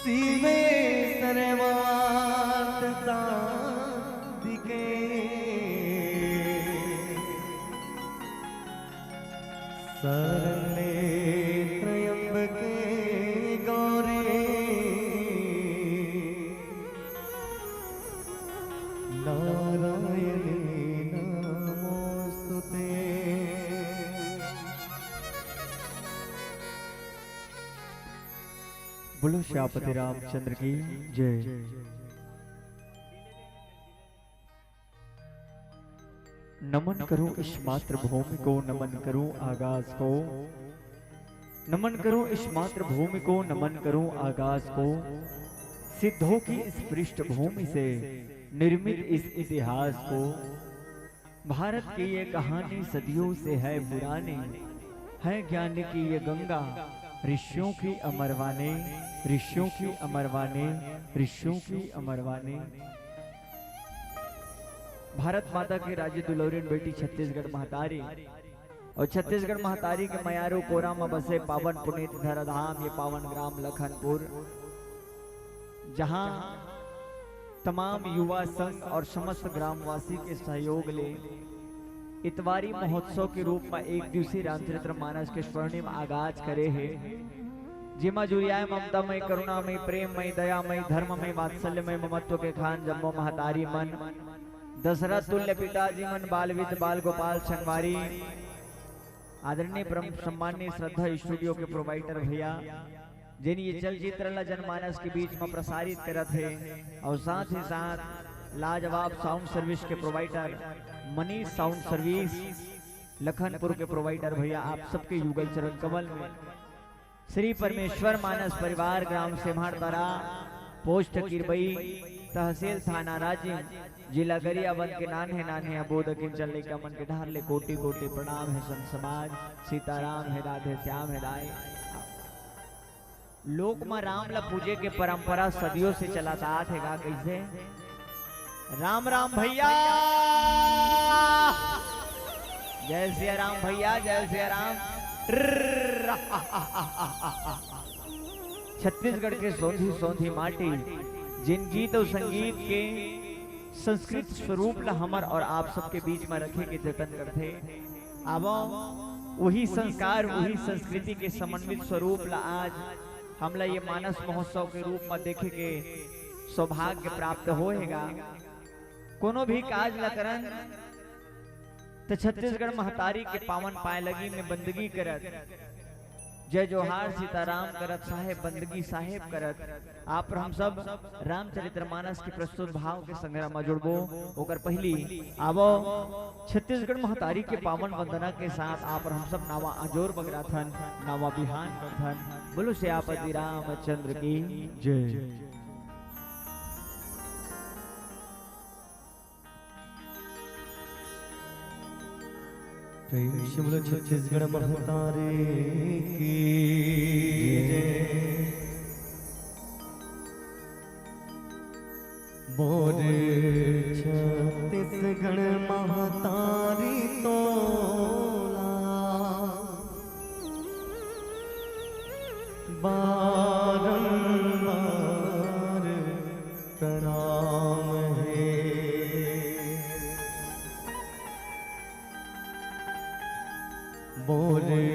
सीवे सर्वार्थ साधिके शरणे त्र्यंबके गौरी नारायणी नमोस्तुते। बोलो श्यापति रामचंद्र की जय। नमन करूं इस मातृभूमि को, नमन करूं आगाज को, नमन करूं इस मातृभूमि को, नमन करूं आगाज को। सिद्धों की इस पृष्ठभूमि से निर्मित इस इतिहास को। भारत की ये कहानी सदियों से है पुरानी, है ज्ञान की ये गंगा, ऋषियों की अमरवानी, ऋषियों की अमरवानी, ऋषियों की अमरवानी। भारत माता की राज्य दुलौरीन बेटी छत्तीसगढ़ महतारी, और छत्तीसगढ़ महतारी के मयारू कोरा में बसे पावन पुनीत धराधाम, ये पावन ग्राम लखनपुर, जहां तमाम युवा संघ और समस्त ग्रामवासी के सहयोग ले इतवारी महोत्सव के रूप में एक दिवसीय रामचरितमानस के स्वर्णिम आगाज करे है, जिमा जुरियाय ममतामय करुणामय प्रेममय दयामय धर्ममय वात्सल्यमय ममत्व के खान जम्मो महतारी मन, दशरथ तुल्य पिताजी मन, बालविद बाल गोपाल संगवारी, आदरणीय परम सम्माननीय श्रद्धा स्टूडियो के प्रोवाइडर भैया, जिन ये चलचित्र ला जनमानस के बीच में प्रसारित करत है, और साथ ही साथ लाजवाब साउंड सर्विस के provider Manish sound service Lakhanpur के प्रोवाइडर भैया, आप सबके युगल चरण कमल में श्री परमेश्वर मानस परिवार ग्राम सेम्हाड़तारा, पोस्ट किरबई, तहसील थाना राज्य, जिला गरियाबंद के नान्हे नान्हे अबोध किंचल लेकर मन के ढार ले कोटि कोटि प्रणाम है संत समाज। सीताराम है, राधे श्याम है राय। लोक में राम ला पूजे के परंपरा सदियों से चलाता है। कैसे राम राम भैया, जय सिया राम भैया, जय सिया राम। छत्तीसगढ़ के सौंधी सौंधी माटी, जिन गीत और संगीत के संस्कृत स्वरूप ला हमर और आप सबके बीच में रखे के जतन करते। अब वही संस्कार, वही संस्कृति के समन्वित स्वरूप ला आज हमला ये मानस महोत्सव के रूप में देखे के सौभाग्य प्राप्त होएगा। कोनो भी काज ला करन तो छत्तीसगढ़ महतारी के पावन पाए लगी में बंदगी करत, जय जोहार सीताराम करत, साहेब बंदगी साहेब करत। आप हम सब रामचरितमानस के प्रस्तुत भाव के संग्रह में जुड़बो। ओकर पहली आवो छत्तीसगढ़ महतारी के पावन वंदना के साथ आप हम सब नावा अजोर बगराथन, नावा बिहान करथन। बोलो श्यापति रामचंद्र की जय। बोलो छत्तीसगढ़ महतारी की जय। मोरे छत्तीसगढ़ महतारी तोला, बारंबार प्रणाम है। मोरे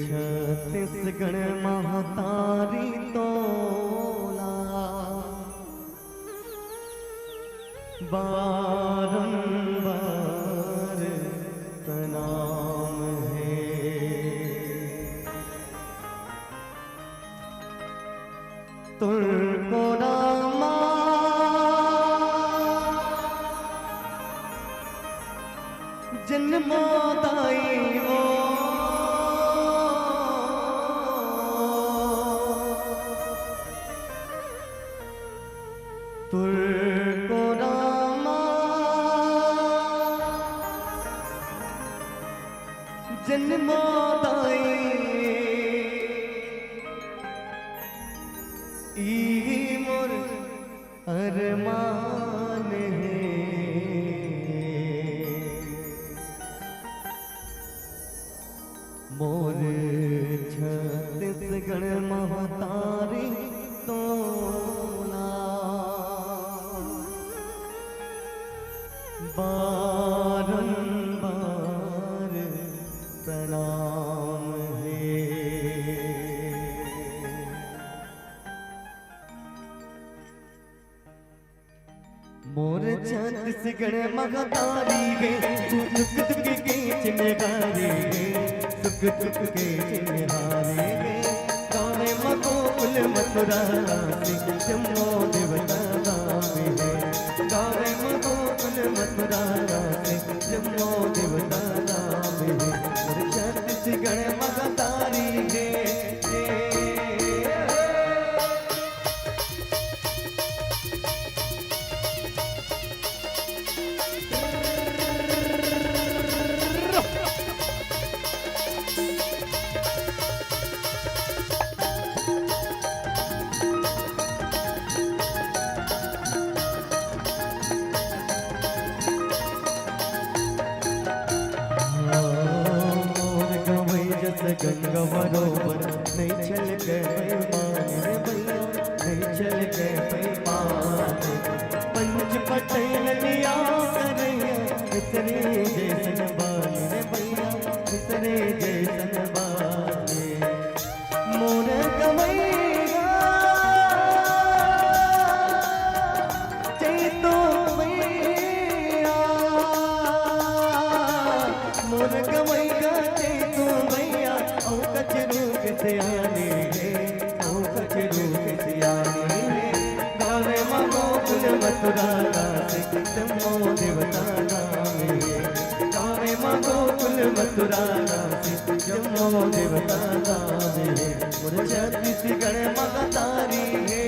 छत्तीसगढ़ महतारी तोला, बारंबार प्रणाम है। तुमको रामा जन्मदाई हो, तुमको रामा जन्मदाई, ई मोर अरमान है। मोर छत्तीसगढ़ महतारी तो छत्तीसगढ़ मगतारी गे सुख दुख के चिन्हगारी गे सुख दुख के चिन्हारे गे गावे मगोकुल मथुरा जम्मो देवता नाम है गावे मगोकुल मथुरा जम्मो देवता नाम है छत्तीसगढ़ मगतारी गे गंगा बरोबर नहीं चल गए मान रे भैया नहीं चल गए मान पंच पटेल लिया करैया इतने जैसन बानी रे भैया इतने जैसन बानी मोर गवैया चैतो भैया मोर गवैया चैतो भैया कचरू के सियाने ओ कचरू के सियाने गावे मगोकुल मथुरा जम्मो देवता नाम गावे मगोकुल मथुरा जम्मो देवता नाम छत्तीसगढ़ मगतारी है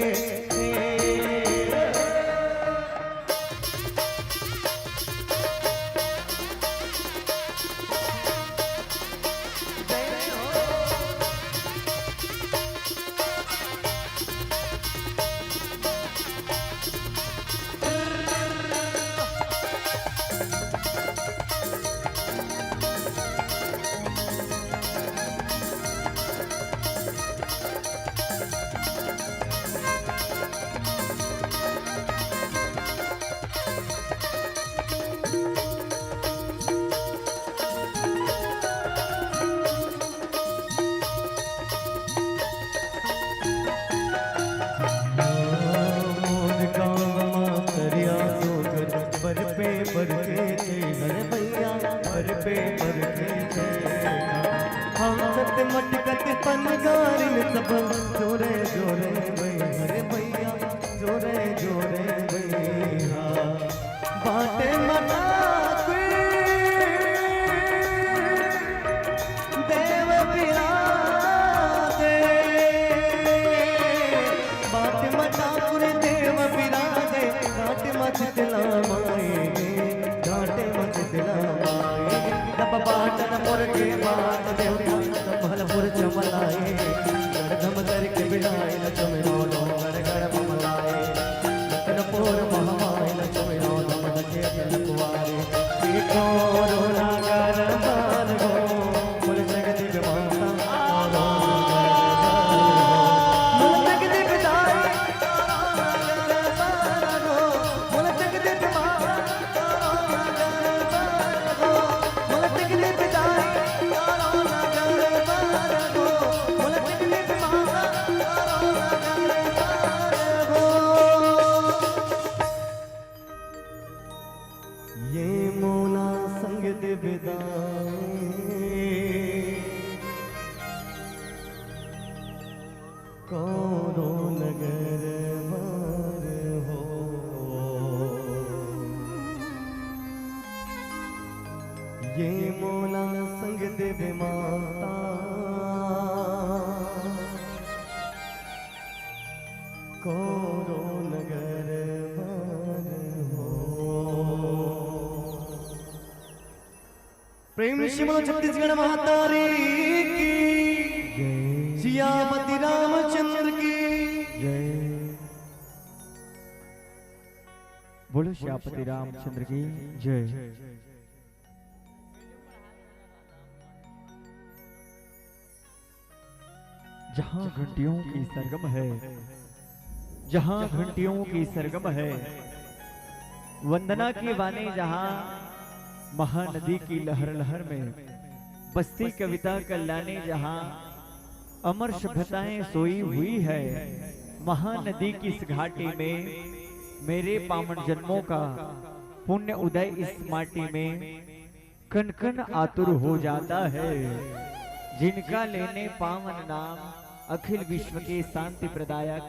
मटकत पनगारिन सब जोरे जोरे हरे भैया जोरे जोरे भैया बाटे मना देव बिरादे बाटे मटापुर देव बिरादे घाटे मच दिला माए घाटे मच दिला माए दब बाटन पुर के बात देव भलपुर चमलाए गढ़धम करके बिड़ाए लचमेरो लो गढ़ ममलाए रतनपुर महामाए लचमेरो लो लगे लकुवारे कोरो नागर मान गो बोल जगदीप माता बोल जगदीप दाई बोल जगदीप माता बोल जगदीप दाई कौरो नगर मार हो ये मोला संग देव माता कौरो नगर मार हो प्रेम से बोलो छत्तीसगढ़ महातारी की सियापति रामचंद्र की जय बोलो सियापति रामचंद्र की जय। जहां घंटियों की सरगम है जहां घंटियों की सरगम है वंदना की वाणी जहां महानदी की लहर लहर में बस्ती कविता कल्याणी जहां अमर सभ्यताएं सोई हुई है महानदी की इस घाटी में मेरे पावन जन्मों का पुण्य उदय इस माटी में कन कन आतुर हो जाता है। जिनका लेने पावन नाम अखिल विश्व के शांति प्रदायक,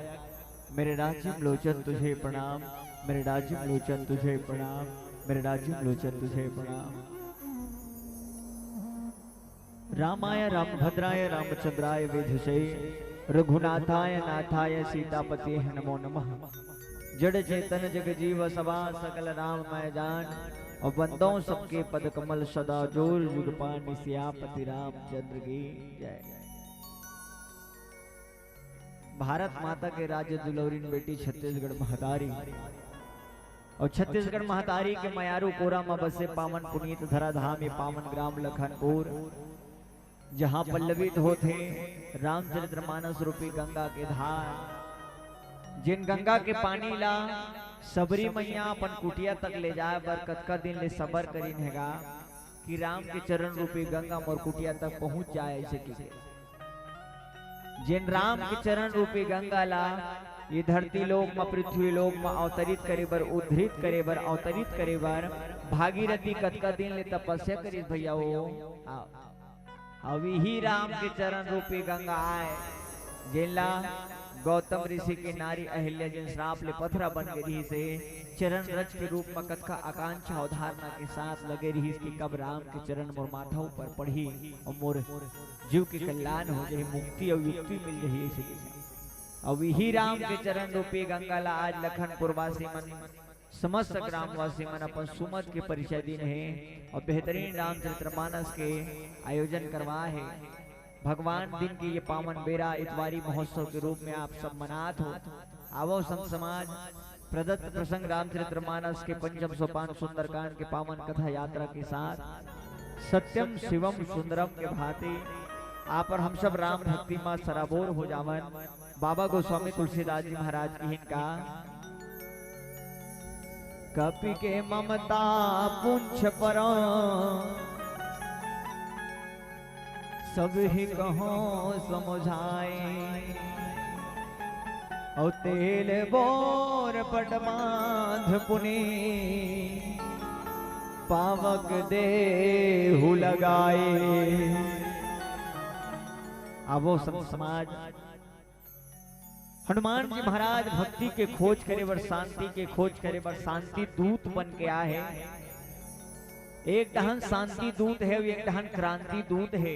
मेरे राजीव लोचन तुझे प्रणाम, मेरे राजीव लोचन तुझे प्रणाम, मेरे राजीव लोचन तुझे प्रणाम। रामाय रामभद्राय रामचंद्राय वेधसे रघुनाथाय नाथाय सीतापते नमो नमः। जड़ चेतन जग जीव सभा सकल राममय जान, और बंदों सबके पद कमल सदा जोर जुग पानी सियापति रामचंद्र की जय। भारत माता के राज्य दुलौरीन बेटी छत्तीसगढ़ महतारी, और छत्तीसगढ़ महतारी के मयारू कोरा में बसे पावन पुनीत धरा धाम, ये पावन ग्राम लखनपुर, जहाँ पल्लवित होते रामचरितमानस रूपी गंगा के धार। जिन गंगा के पानी ला सबरी मैया अपन कुटिया तक ले जाए बर कतका दिन ले सबर करीन हैगा कि राम के चरण रूपी गंगा मोर कुटिया तक पहुंच जाए। ऐसे किसे जिन राम के चरण रूपी गंगा ला ये धरती लोक में पृथ्वी लोक में अवतरित करे बर, उद्धृत करे बर, अवतरित करे बर भागीरथी कतका दिन ले तपस्या करी भैया। वो अभी ही राम के चरण रूपी गंगा आए, जिनला गौतम ऋषि की नारी अहिल्या जिन श्राप ले पथरा बन के रही से चरण रज के रूप में कथका आकांक्षा अवधारणा के साथ लगे रही कि कब राम के चरण मोर माथा ऊपर पढ़ी और मोर जीव के कल्याण हो जाए, मुक्ति और युक्ति मिल रही है। अब यही राम के चरण रूपी गंगा ला आज लखनपुर वासी मन, समस्त ग्रामवासी मन अपन सुमत के परिचय दिन है और बेहतरीन रामचरितमानस के आयोजन करवा है। भगवान दिन की ये पावन बेरा इतवारी महोत्सव के रूप में आप सब मनात हो। आवो संत समाज प्रदत्त प्रसंग रामचरितमानस के पंचम सोपान सुंदरकांड के पावन कथा यात्रा के साथ सत्यम शिवम सुंदरम के भांति आप और हम सब राम भक्ति में सराबोर हो जावन। बाबा गोस्वामी तुलसीदास जी महाराज की इनका कपि के ममता पुंछ पर सब ही कहो समझाए, और तेल बोर पट बांध पुनी पावक देहु लगाए। अब वो सब समाज हनुमान जी महाराज भक्ति के खोज करे बर, शांति के खोज करे बर शांति दूत बन के आए। एक डहन शांति दूत है, एक डहन क्रांति दूत है।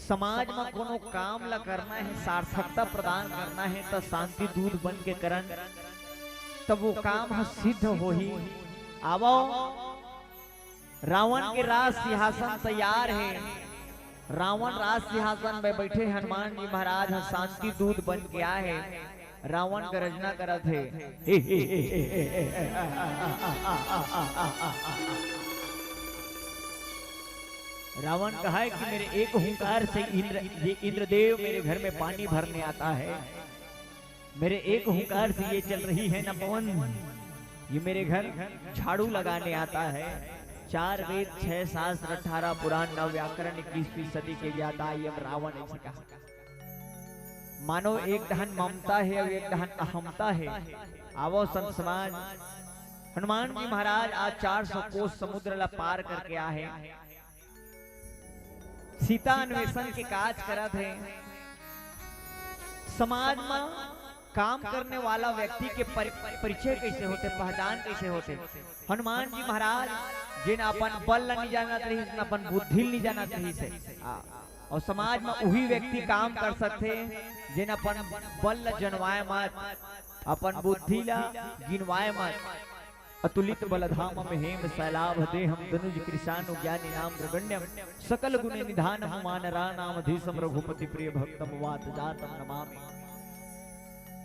समाज में कोनो काम ला करना है, सार्थकता प्रदान करना है तो शांति दूत बन के करन, तब वो काम सिद्ध हो ही। आवो रावण के राज सिंहासन तैयार है, रावण राज सिंहासन में बैठे, हनुमान जी महाराज शांति दूत बन के आए हैं। रावण का रचना करत है, रावण कहा है कि मेरे एक हुंकार से इंद्रदेव मेरे घर में पानी भरने आता है, मेरे एक हुंकार से ये चल रही है न पवन, ये मेरे घर झाड़ू लगाने आता है। 4 वेद 6 शास्त्र 18 पुराण 9 व्याकरण 21वीं सदी के ज्ञाता ये रावण ऐसे कहा। मानो एक दहन ममता है और एक दहन अहमता है। आवो संत समाज हनुमान जी महाराज आज 400 कोस समुद्र ला पार करके आए, सीता अन्वेषण के काज करत है। समाज में काम करने वाला व्यक्ति के परिचय कैसे होते, पहचान कैसे होते। हनुमान जी महाराज जिन अपन बल नहीं जानत रही, अपन बुद्धि नहीं जानत रही से, और समाज में वही व्यक्ति काम कर सकते जिन अपन बल जनवाए मत, अपन बुद्धि ला गिनवाए मत। अतुलित बलधाम में हेम सैलाभ दे हम तनुज कृषानु ज्ञानी नाम रगण्यम सकल गुण निधान मानरा नाम धीसम रघुपति प्रिय भक्तम वात जातम नमामि।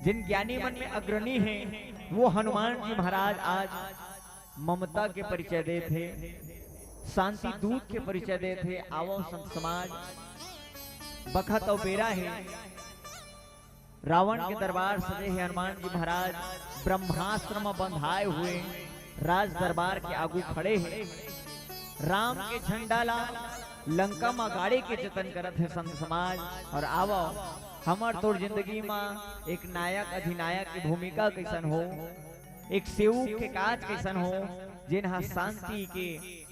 जिन ज्ञानी मन में अग्रणी हैं वो हनुमान जी महाराज आज ममता के परिचय दे थे, शांति दूत के परिचय दे थे। आवो संत समाज बखत और बेरा है, रावण के दरबार सजे है। हनुमान जी महाराज ब्रह्मास्त्र में बंधाए हुए राज दरबार के आगू खड़े हैं। राम के झंडा ला लंका में गाड़ी के जतन करत है संत समाज। और आवो हमार तोर जिंदगी में एक नायक अधिनायक की भूमिका कैसन हो, एक सेऊ के काज कैसन हो जिन्हा शांति के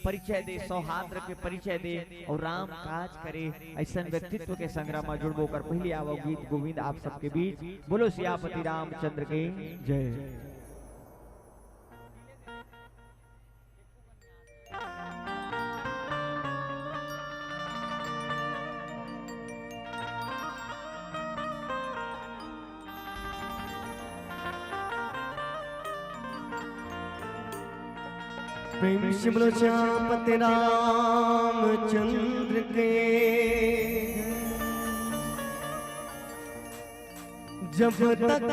परिचय दे, सौहार्द के परिचय दे और राम काज करे, ऐसा व्यक्तित्व के संग्राम में जुड़बो कर पहले आवो गीत गोविंद आप सबके बीच। बोलो सियापति रामचंद्र के जय। प्रेम से बोलो श्यामपति रामचंद्र के। जब तक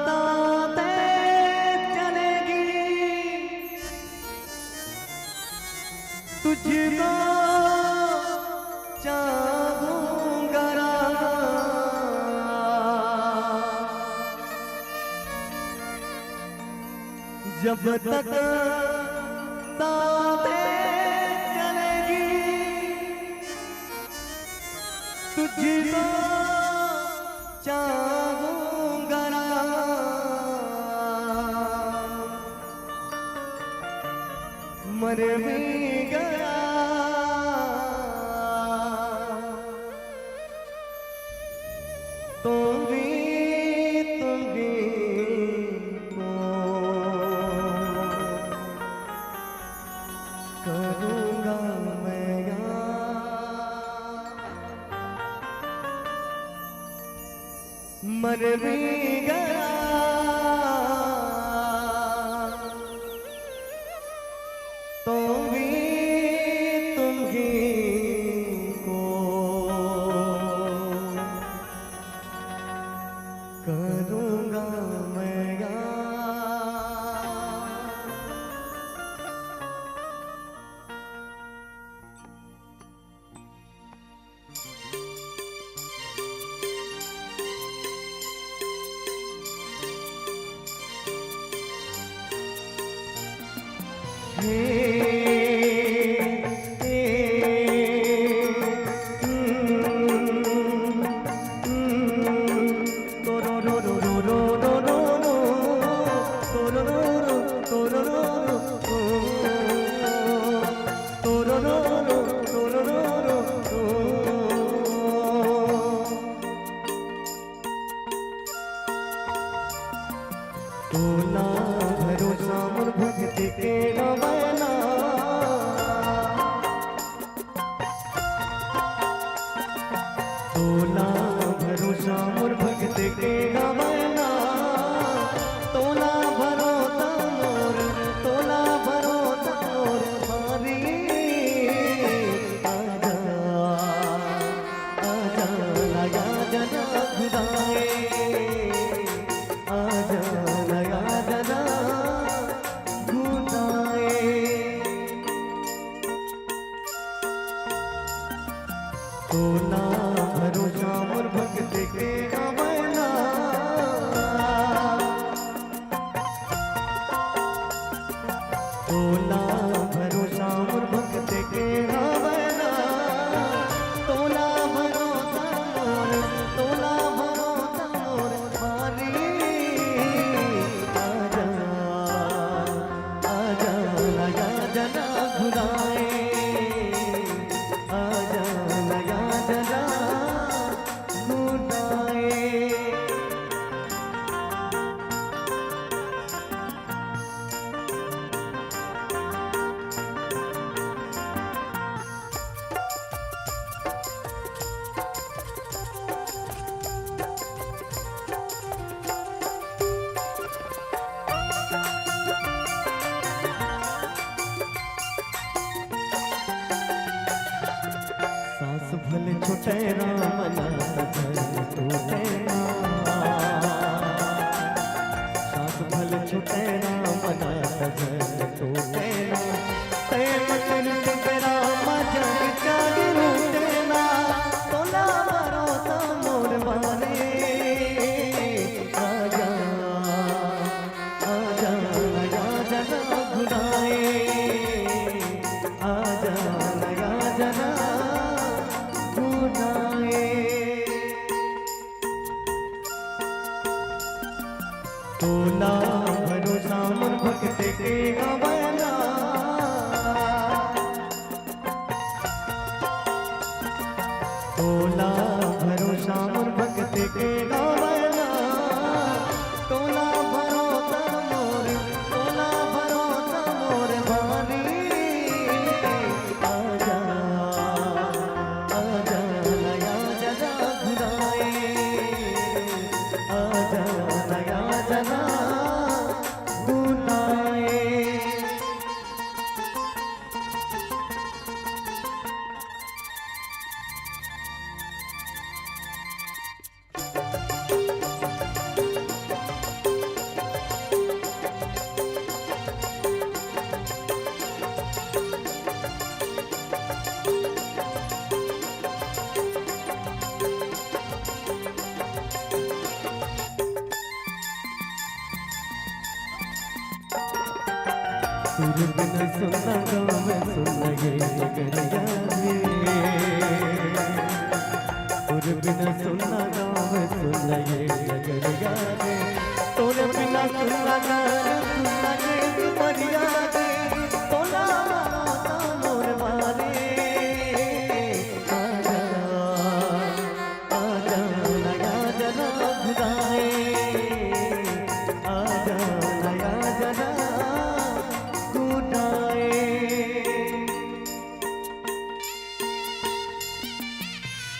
ताते चलेगी तुझको चाहूंगा जब तक ताते चलेगी तुझको चाहूंगा मर भी गया तो भी करूंगा मैं मर भी गया तो भी तुम्हीं को करूंगा मैं तोला भरोसा मोर भक्ति के रवाना तोला भरोसा मोर भक्ति के रवाना तोला भरोसा मोर तोला भरोसा मोर मारी आजा आजा लगा जना खुदाए आजा तोला भरोसा मोर भक्ति के रवाना तोला भरोसा मोर भक्ति के रवाना तोला भरोसा मोर तोला भरोसा मोर मारी आजा आजा लगा जना खुदाए आजा लगा जना खुदाए सास भले छोटे राम टूटे सास भले छोटे राम टूटे तेरा मजन चाली रूटे ना तोला भरोसा मोर बारे आजा आजा लगा जना खुदाए आजा लगा जना तोला के गवना तोला भरोसा मोर भक्त के गवना तोला भरोसा मोर भारी आजा आजा नया जना घुराए आजा नया जना घुराए सुर बिन सुनना गाँव में सुन लगे नगरिया रे सुर बिन सुनना गाँव में सुन लगे नगरिया रे तोरे बिना सुनना गाँव सुन लगे सिमरिया रे तोला माता मोर मारे आजा आजा नया जना घुराए आजा नया जना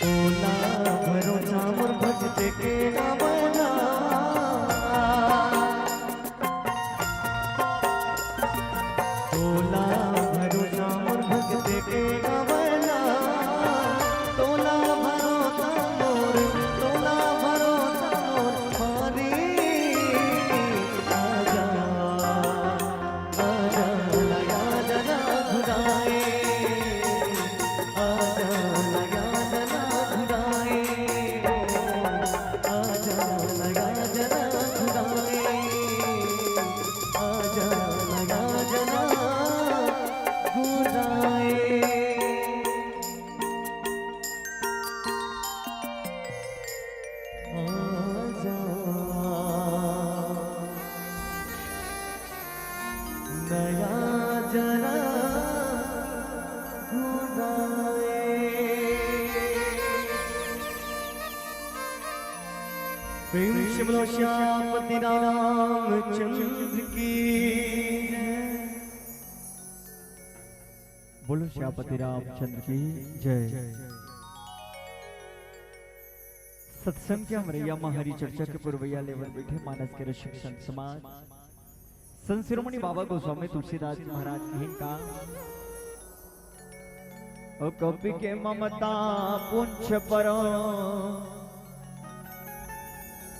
ओला भरोसा मोर भक्त के गवना ओला भरोसा मोर भक्त के गवना तोला भरोसा मोर मारी आजा आजा नया जना घुराए आजा नया जना घुराए आजा नया जना घुराए आजा नया जना घुराए आजा नया जना प्रेम से बोलो श्यामपति रामचंद्र की बोलो श्यामपति रामचंद्र की जय। सत्संग के अमरैया हरि चर्चा के पुरवैया लेवल बैठे मानस के रसिक संत समाज संत शिरोमणि बाबा गोस्वामी तुलसीदास जी महाराज की का ओ कपि के ममता पुंछ पर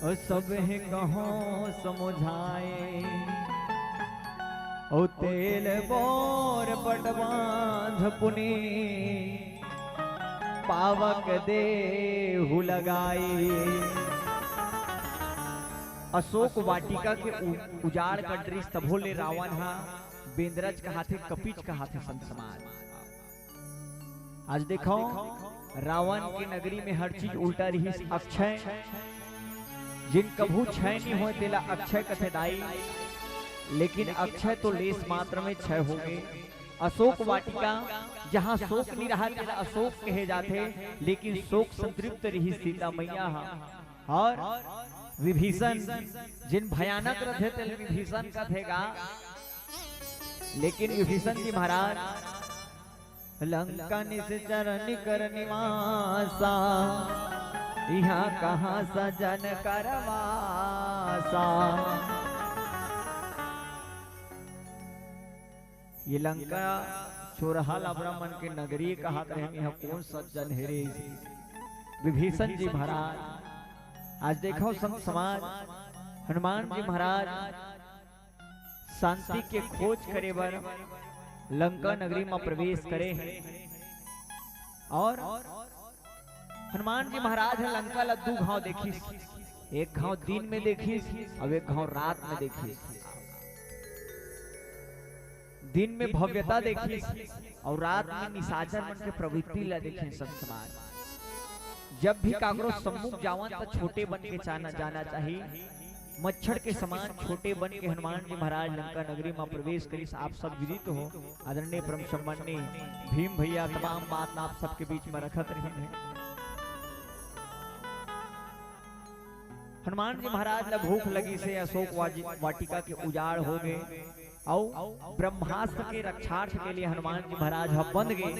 ओ सब है कहो समझाए ओ तेल बोर पटबांध पुनी पावक देहु लगाए। अशोक वाटिका के उजाड़ का दृश्य तभोले रावण हा बेंद्रज का हाथे कपिच का हाथे संत समाज। आज देखो रावण की नगरी में हर चीज उल्टा रही। अक्षय जिन कभू क्षय नहीं हो तेला अक्षय कथे दाई, लेकिन अक्षय तो लेस मात्र में क्षय हो गए। अशोक वाटिका जहाँ शोक नहीं रहा तेला अशोक कहे जाते, लेकिन शोक संतृप्त रही सीता मैया। और विभीषण जिन भयानक रथे तेल विभीषण कथेगा, लेकिन विभीषण जी महाराज लंका निश्चर निकर निवासा यहाँ कहाँ सजन करवासा। ये लंका चोरहा ब्राह्मण के नगरी कहा यहाँ कौन सज्जन हेरे। विभीषण जी महाराज आज देखो संत समाज हनुमान जी महाराज शांति के खोज करे बर लंका नगरी में प्रवेश करे हैं। और हनुमान जी महाराज है लंका लद्दू घाव देखी, एक घाव दिन में देखी और एक घाव रात में देखी। दिन में भव्यता देखी और रात में निशाचर मन के प्रवृत्ति ला देखी। संत समाज जब भी कागरो सम्मुख जावन तो छोटे बन के जाना चाहिए, मच्छर के समान छोटे बन के हनुमान जी महाराज लंका नगरी में प्रवेश करी। आप सब विदित हो आदरणीय परम सम्माननीय भीम भैया तमाम बात आप सबके बीच में रखत रही है। हनुमान जी महाराज ने भूख लगी से अशोक वाटिका के उजाड़ हो गए और ब्रह्मास्त्र के रक्षार्थ के लिए हनुमान जी महाराज हम बंद गए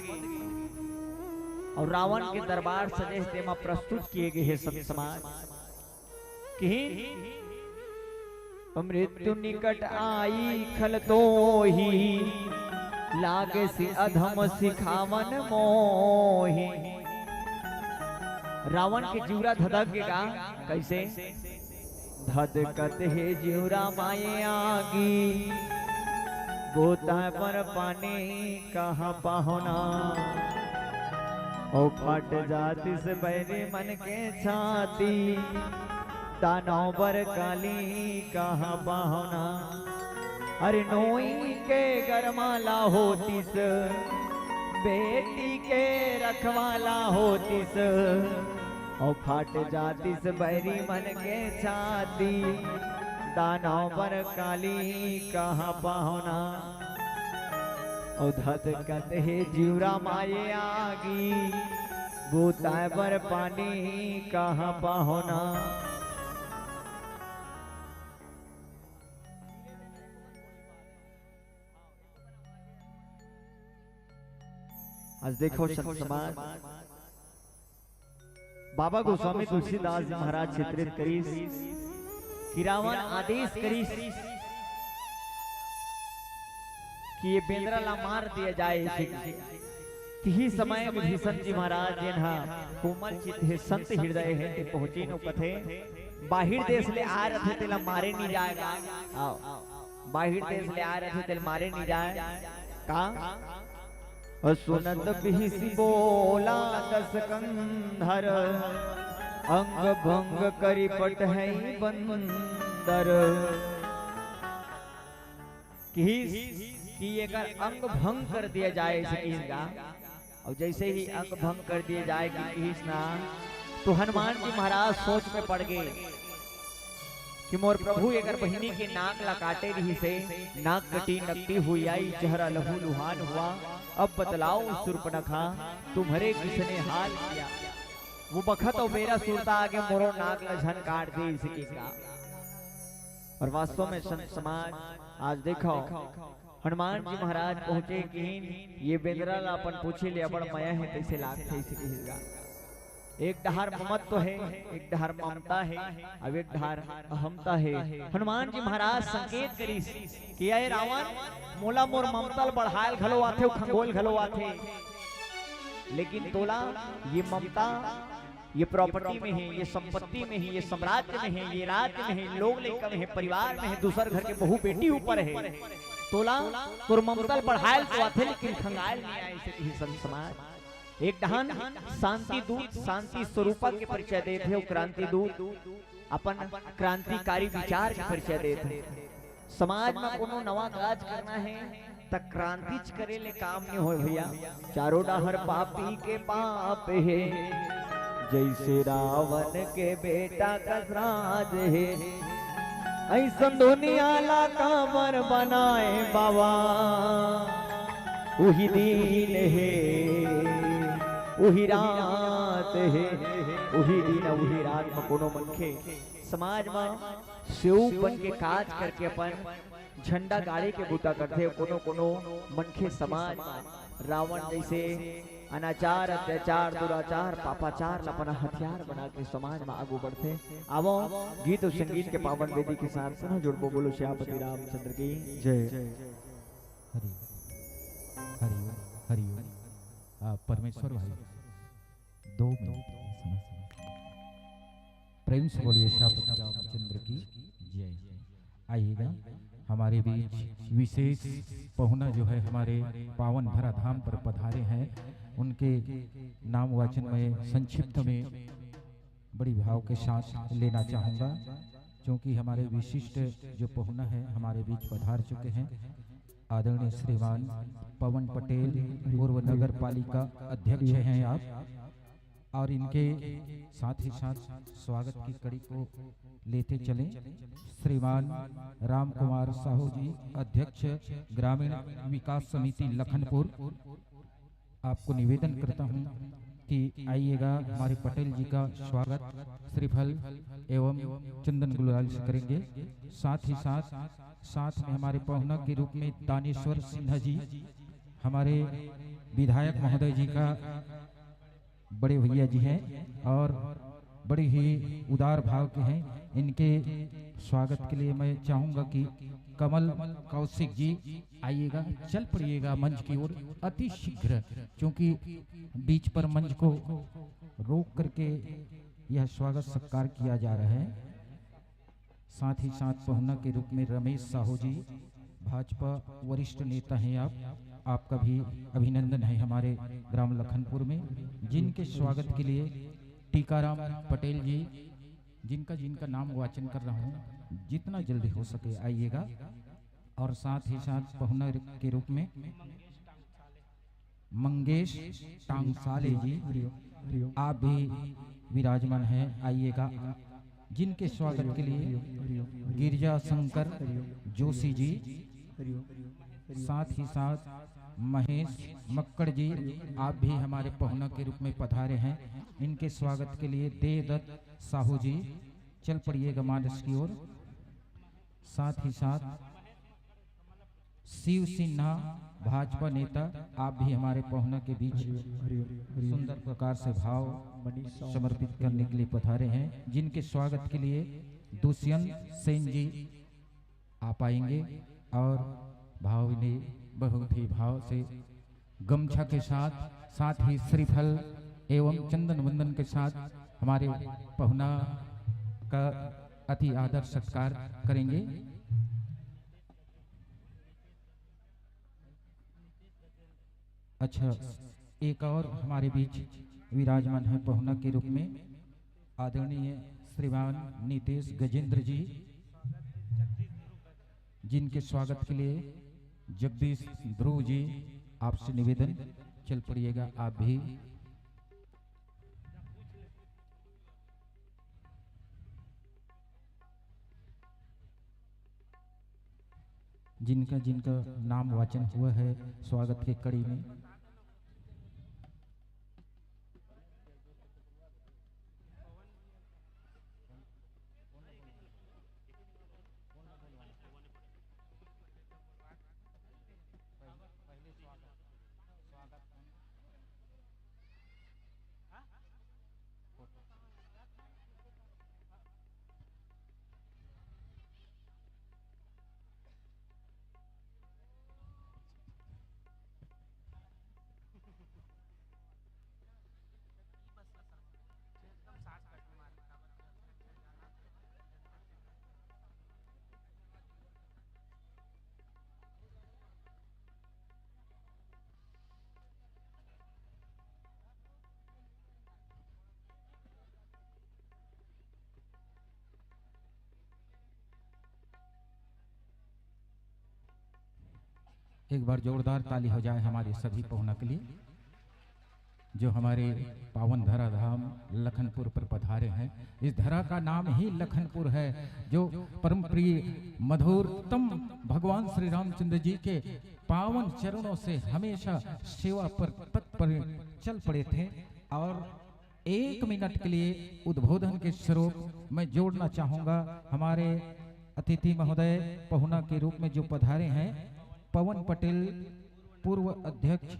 और रावण के दरबार सजे तेमा प्रस्तुत किए गए हैं सब समाज कि मृत्यु निकट आई खल तो ही लागे से अधम सिखावन मोही। रावण के जीवरा धधकेगा कैसे धधकत है जीवरा माये आगी गोता पर पानी कहाँ पाहुना ओ फट जाति से बैरी मन के छाती दानव पर काली कहाँ पाहुना। अरे नोई के गरमाला होतिस बेटी के रखवाला होतिस और फाट जातिस बैरी मन के छाती दानव पर काली कहाँ पाहुना। और धधकत है जीवरा माये आगी गोता पर पानी कहाँ पाहुना। आज देखो संत समाज बाबा गोस्वामी तुलसीदास जी महाराज चित्रित करीस कि रावण आदेश करीस कि ये बेंद्रा ला मार दिया जाए। ही समय विभीषण जी महाराज जिन्हा कोमल चित है संत हृदय है ते पहुंचे नो कथे बाहिर देश ले आ रहे थे तेला मारे नहीं जाएगा। आओ बाहिर देश ले आ रहे थे तेला मारे नहीं जाए का सुनत बिहिसी बोला दस कंधर अंग भंग करी पट है बंदर। कि एकर अंग भंग कर दिया जाए इसका और जैसे ही अंग भंग कर दिया जाए कि ना तो हनुमान जी महाराज सोच में पड़ गए कि मोर प्रभु एकर बहिनी के नाक ला काटे रही से नाक कटी नकटी हुई आई चेहरा लहू लुहान हुआ। अब बतलाओ सुर्पनखा तुम्हारे किसने हाल किया। वो बखत और मेरा सुरता आगे मोरो नाक ला झन काट दे इसके का। और वास्तव में संत समाज आज देखो हनुमान जी महाराज पहुंचे कि ये बेंद्रा ला अपन पूछे ले बड़ माया है कैसे लाग थे इसके। एक डहार ममत्व है एक डहार ममता है अब एक डहार अहमता है। हनुमान जी महाराज संकेत करी कि ये रावण मोला मोर ममता बढ़ायल घलो आथे खंगोल घलो आथे लेकिन तोला ये ममता ये प्रॉपर्टी में है ये संपत्ति में है ये साम्राज्य में है ये राज्य में है लोग लेकर में है परिवार में है दूसर घर के बहू बेटी ऊपर है तोला तोर ममता बढ़ायल तो आथे लेकिन खंगायल नहीं आए से संत समाज। एक डहान शांति दूत शांति स्वरूपा के परिचय देते हो क्रांति दूत अपन क्रांतिकारी विचार के परिचय देते। समाज में कोनो नवा काज करना है तक क्रांति करे ले काम नहीं हो भैया। चारों डहर पापी के पाप है जैसे रावण के बेटा कसराज है ऐसा दुनिया ला कांवर बनाए बाबा वही दिन है वही रात है वही दिन वही रात में कोनो मनखे समाज में सेव बन के काज करके अपन झंडा गाड़ी के बूता करते कोनो कोनो मनखे समाज रावण जैसे अनाचार अत्याचार दुराचार पापाचार अपना हथियार बना के समाज में आगू बढ़ते। आवो गीत और संगीत के पावन वेदी के साथ सुनो जुड़बो बोलो श्यामपति रामचंद्र की जय। हरि हरि हरि परमेश्वर भाई 2 मिनट प्रेम से बोलिए श्यामपति रामचंद्र की जय। आइएगा हमारे बीच विशेष पहुना जो है हमारे पावन भरा धाम पर पधारे हैं उनके नाम वाचन में संक्षिप्त में बड़ी भाव के साथ लेना चाहूँगा क्योंकि हमारे विशिष्ट जो पहुना है हमारे बीच पधार चुके हैं। आदरणीय श्रीमान पवन पटेल पूर्व नगर पालिका अध्यक्ष हैं आप। और इनके साथ ही साथ स्वागत की कड़ी को लेते चलें श्रीमान राम कुमार साहू जी, अध्यक्ष ग्रामीण विकास समिति लखनपुर। आपको निवेदन करता हूं कि आइएगा, हमारे पटेल जी का स्वागत श्रीफल एवं चंदन गुलाल से करेंगे। साथ ही साथ में हमारे पहुना के रूप में दानेश्वर सिन्हा जी, हमारे विधायक महोदय जी का बड़े भैया जी हैं और बड़े ही उदार भाव के हैं। इनके स्वागत के लिए मैं चाहूंगा कि कमल कौशिक जी आइएगा, चल पड़िएगा मंच की ओर अति शीघ्र, क्योंकि बीच पर मंच को रोक करके यह स्वागत सत्कार किया जा रहा है। साथ ही साथ पहुना के रूप में रमेश साहू जी, भाजपा वरिष्ठ नेता हैं आपका भी अभिनंदन है हमारे ग्राम लखनपुर में, जिनके स्वागत के लिए टीकाराम पटेल जी, जिनका नाम वाचन कर रहा हूँ, जितना जल्दी हो सके आइएगा। और साथ ही साथ पहुना के रूप में मंगेश टांगसाले जी, आप भी विराजमान हैं, आइएगा। जिनके स्वागत के लिए गिरजा शंकर जोशी जी, साथ ही साथ महेश मक्कड़ जी, आप भी हमारे पहुना के रूप में पधारे हैं। इनके स्वागत के लिए देवदत्त साहू जी, चल पड़िएगा मानस की ओर। साथ ही साथ शिव सिन्हा भाजपा नेता, आप भी हमारे पहुना के बीच सुंदर प्रकार से भाव समर्पित करने के लिए पधारे हैं। जिनके स्वागत के लिए दुष्यंत सेन जी आप आएंगे और भाव ने बहुत ही भाव से गमछा के साथ ही श्रीफल एवं चंदन वंदन के साथ हमारे पहुना का अति आदर सत्कार करेंगे। अच्छा, एक और हमारे बीच विराजमान है पहुना के रूप में आदरणीय श्रीमान नीतेश गजेंद्र जी, जिनके स्वागत के लिए जगदीश ध्रुव जी, आपसे निवेदन चल पड़िएगा आप भी। जिनका नाम वाचन हुआ है स्वागत के कड़ी में। एक बार जोरदार ताली हो जाए हमारे सभी पहुना के लिए, जो हमारे पावन धरा धाम लखनपुर पर पधारे हैं। इस धरा का नाम ही लखनपुर है, जो परम प्रिय मधुरतम भगवान श्री रामचंद्र जी के पावन चरणों से हमेशा सेवा पर तत्पर चल पड़े थे। और 1 मिनट के लिए उद्बोधन के स्वरूप मैं जोड़ना चाहूंगा हमारे अतिथि महोदय पहुना के रूप में जो पधारे हैं, पवन पटेल पूर्व अध्यक्ष,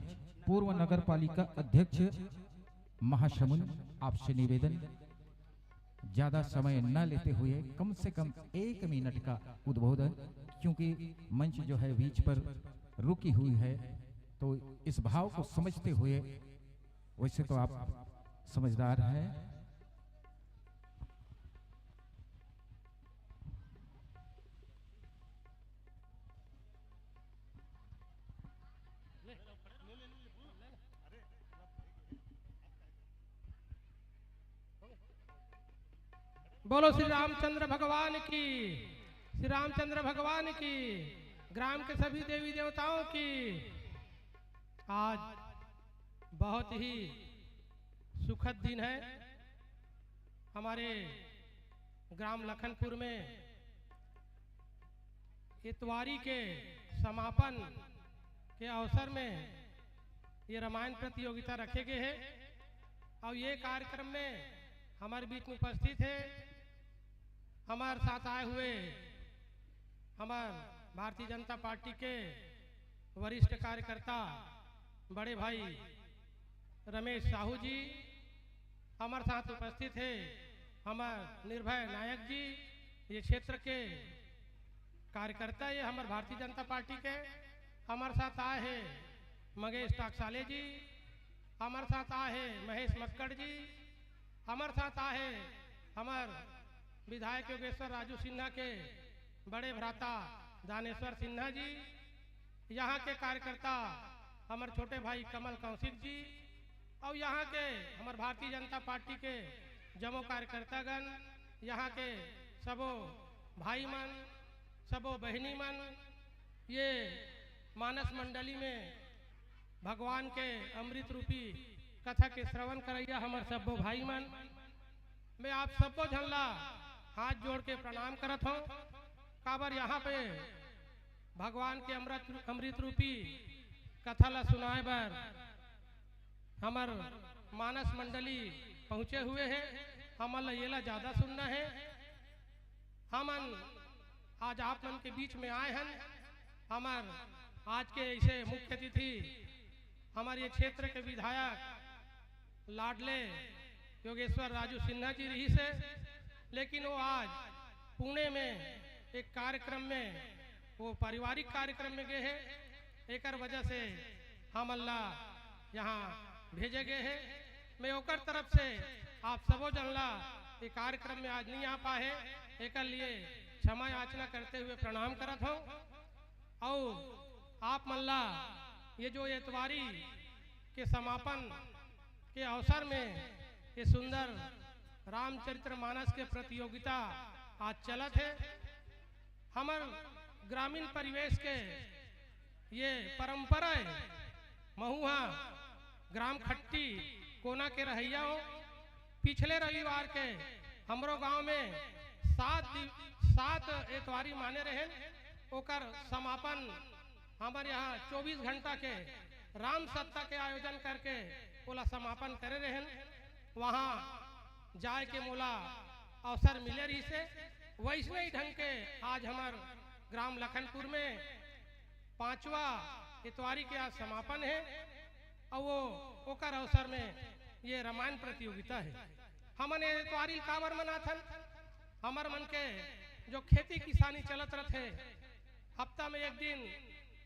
पूर्व नगर पालिका अध्यक्ष महासमुंद, आपसे निवेदन ज्यादा समय न लेते हुए कम से कम 1 मिनट का उद्बोधन, क्योंकि मंच जो है बीच पर रुकी हुई है, तो इस भाव को समझते हुए, वैसे तो आप समझदार हैं, बोलो श्री रामचंद्र भगवान की, श्री रामचंद्र भगवान की, ग्राम के सभी देवी देवताओं की। आज बहुत ही सुखद दिन है। हमारे ग्राम लखनपुर में इतवारी के समापन के अवसर में ये रामायण प्रतियोगिता रखे गए हैं और ये कार्यक्रम में हमारे बीच में उपस्थित है हमारे साथ आए हुए हमारे भारतीय जनता पार्टी के वरिष्ठ कार्यकर्ता बड़े भाई रमेश साहू जी। हमारे साथ उपस्थित है हमारे निर्भय नायक जी, ये क्षेत्र के कार्यकर्ता ये हमारे भारतीय जनता पार्टी के। हमारे साथ आए हैं मंगेश टाकसाले जी, हमारे साथ आए हैं महेश मक्कड़ जी, हमारे साथ आए हैं हमारे विधायक योगेश्वर राजू सिन्हा के बड़े भ्राता दानेश्वर सिन्हा जी। यहाँ के कार्यकर्ता हमारे छोटे भाई कमल कौशिक जी और यहाँ के हमारे भारतीय जनता पार्टी के जमो कार्यकर्तागण, यहाँ के सबो भाई मन, सबो बहनी मन, ये मानस मंडली में भगवान के अमृत रूपी कथा के श्रवण करैया हमारे सबो भाई मन। मैं आप सबो झनला हाथ जोड़ के प्रणाम करत हूँ। काबर यहाँ पे भगवान के अमृत रूपी कथा ला सुनाए बर हमार मानस मंडली पहुँचे हुए हैं। हमन ये ला ज़्यादा सुनना है। हमन आज आप मन के बीच में आए हैं। हमार आज के ऐसे मुख्य अतिथि हमारे ये क्षेत्र के विधायक लाडले योगेश्वर राजू सिन्हा जी रही से, लेकिन वो आज पुणे में एक कार्यक्रम में वो पारिवारिक कार्यक्रम में गए हैं। एक वजह से हम अल्लाह यहाँ भेजे गए हैं। मैं ओकर तरफ से आप सबो जनला ये कार्यक्रम में आज नहीं आ पाए, एक लिए क्षमा याचना करते हुए प्रणाम करत हूँ। और आप मल्ला ये जो इतवारी के समापन के अवसर में ये सुंदर रामचरितमानस के प्रतियोगिता आज चलत है। हमार ग्रामीण परिवेश के ये परंपरा है। महुआ ग्राम खट्टी कोना के रहैया हो। पिछले रविवार के हमरो गांव में 7 इतवारी माने रहे। ओकर समापन हमारे यहाँ 24 घंटा के राम सप्ताह के आयोजन करके ओला समापन करे रहे। वहाँ जाए के मोला अवसर मिले रही से वैसने ही ढंग के आज हमार ग्राम लखनपुर में 5वां इतवारी के आज समापन है और वो ओकर अवसर में ये रामायण प्रतियोगिता है। हमन इतवारी काबर मनाथन, हमार मन के जो खेती किसानी चलत रहते हफ्ता में एक दिन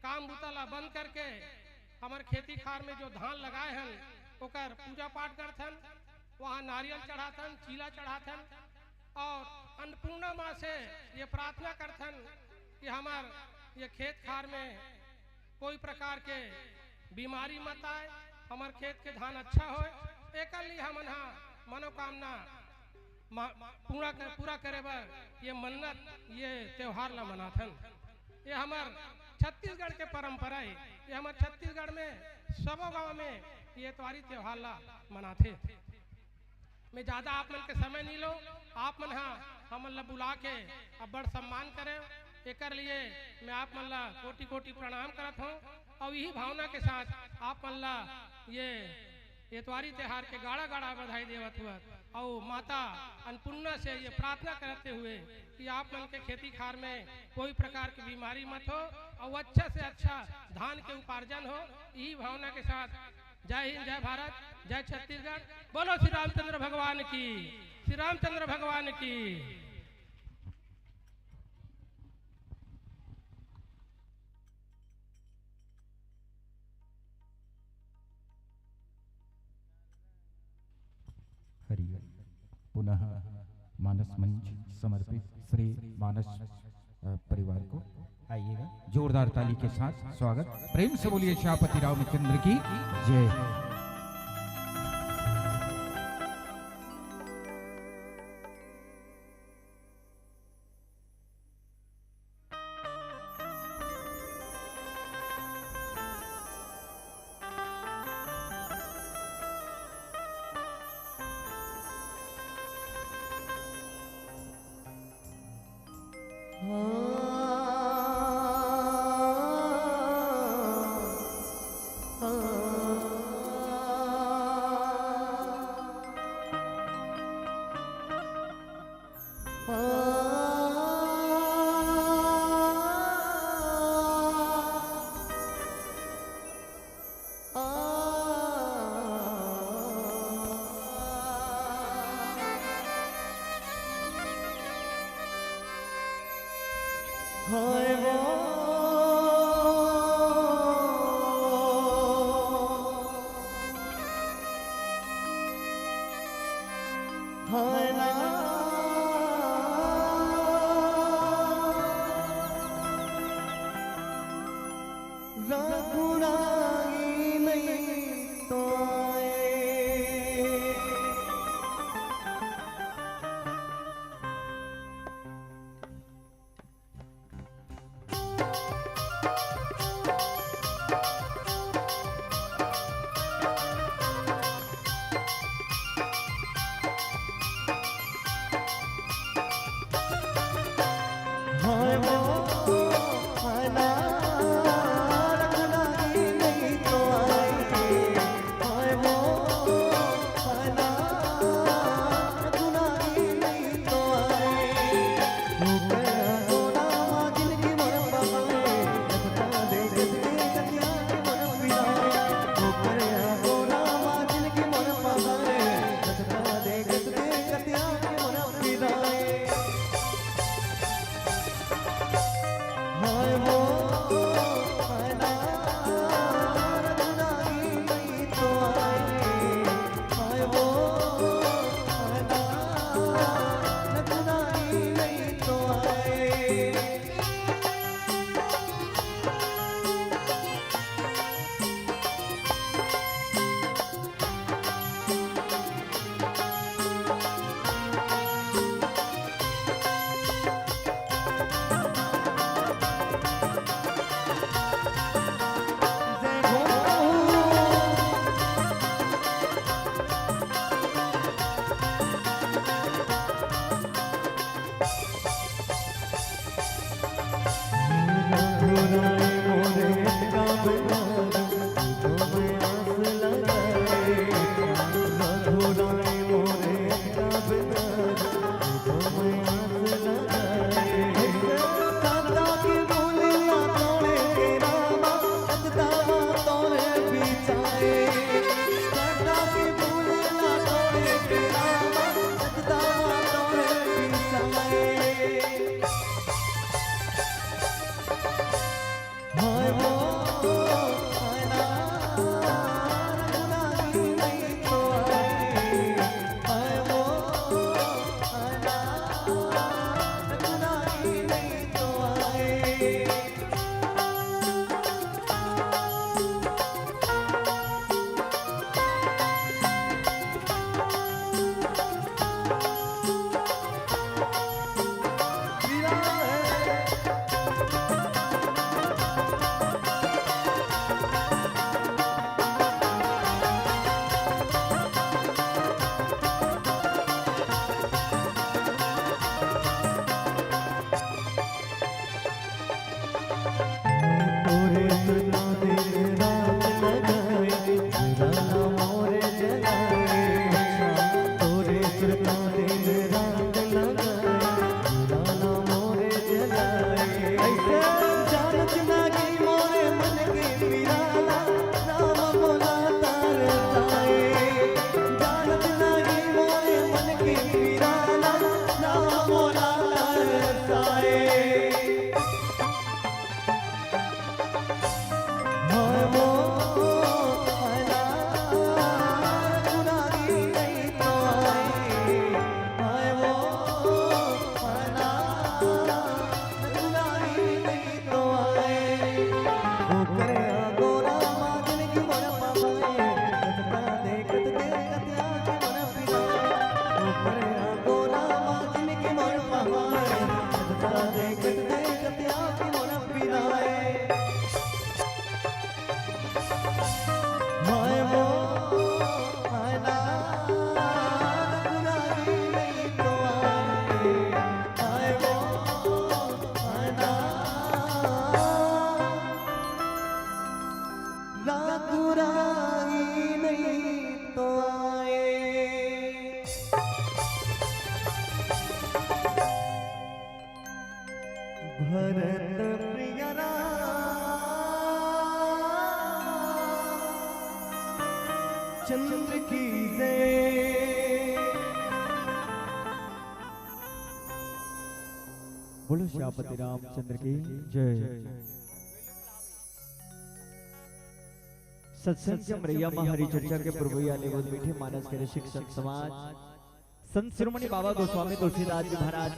काम बुतला बंद करके हमार खेती खार में जो धान लगाए हैं ओकर पूजा पाठ करथन, वहाँ नारियल चढ़ाथन, चीला चढ़ाथन और अन्नपूर्णा माँ से ये प्रार्थना करथन कि हमार ये खेत खार में कोई प्रकार के बीमारी मत आए, हमार खेत के धान अच्छा हो। एक लिए हमन हाँ मनोकामना पूरा करे बर ये मन्नत ये त्योहार ला मनाथन। ये हमार छत्तीसगढ़ के परंपरा है। ये हमार छत्तीसगढ़ में सबो गांव में ये इतवारी त्योहार ला मनाथे। मैं ज्यादा आप मन के समय नहीं लो, आप मन हाँ हमन ला बुला के अब बड़ सम्मान करे। एक लिए मैं आप मन ला कोटि कोटि प्रणाम करत हूँ और यही भावना के साथ आप मन ला ये इतवारी त्योहार के गाड़ा गाड़ा बधाई देवत हुआ और माता अन्नपूर्णा से ये प्रार्थना करते हुए कि आप मन के खेती खार में कोई प्रकार की बीमारी मत हो और अच्छा से अच्छा धान के उपार्जन हो। यही भावना के साथ जय हिंद, जय भारत, जय छत्तीसगढ़। बोलो श्री रामचंद्र भगवान की, श्री रामचंद्र भगवान की। हरि पुनः मानस मंच समर्पित श्री मानस परिवार को आइएगा जोरदार ताली के साथ स्वागत। प्रेम से बोलिए शाहपति रामचंद्र की जय। हाय वो हाय ना रघुराई नहीं तो हाय वो हाय ना रघुराई नहीं तो हाय वो हाय ना रघुराई नहीं तो गोरा जिनकी मन पाए लगता दे कतिया के मन पिराए गोरा जिनकी मन पाए लगता दे कतिया के मन पिराए हाय वो हाय ना रघुराई नहीं तो हाय वो हाय ना रघुराई नहीं तो हाय वो हाय ना रघुराई नहीं तो हाय वो हाय ना रघुराई नहीं तो पूरे सुना दिन रात लगाए राना मोरे जलाए पूरे सुना दिन रात लगाए राना मोरे जलाए ऐसे जानत लागी मोरे मन की पिराला राम बोला तारताए जानत लागी मोरे मन की पिराला राम बोला तारताए हाय वो हाय ना रघुराई नहीं तो हाय वो हाय ना रघुराई नहीं तो करे गोरा जिनकी मन पाए लगता देखत कतिया के मन पिराए करे गोरा जिनकी मन पाए लगता भरत प्रिय चंद्र की जय। बोलो श्यामपति रामचंद्र की जय। सत्संग चमरैया हरि चर्चा के प्रभुया लेवल बैठे मानस के शिक्षक समाज संत शिरोमणि बाबा गोस्वामी तुलसीदास जी महाराज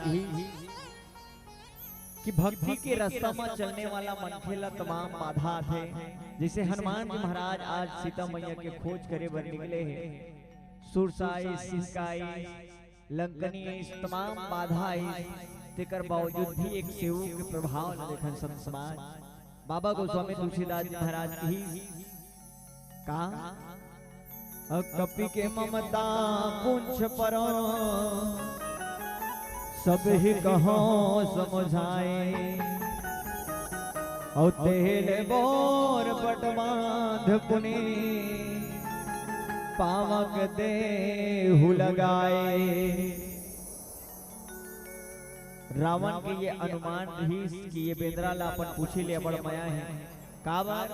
की भक्ति के रास्ता में चलने वाला मनखेला तमाम बाधा थे। जैसे हनुमान जी महाराज आज सीता मैया के खोज करे बर निकले हैं, सुरसाई सिंकाई लंकनी इस तमाम बाधा आई, तेकर बावजूद भी एक सेवक के प्रभाव न देखन संत समाज बाबा गोस्वामी तुलसीदास जी महाराज की का कपि के ममता पुंछ पर सब ही कहो समझाए, और तेले बोर पटमाध पुनि पावक देहु लगाए। रावण के ये अनुमान भी कि ये बेंद्रा ला अपन पूछी ले बड़ माया है का बार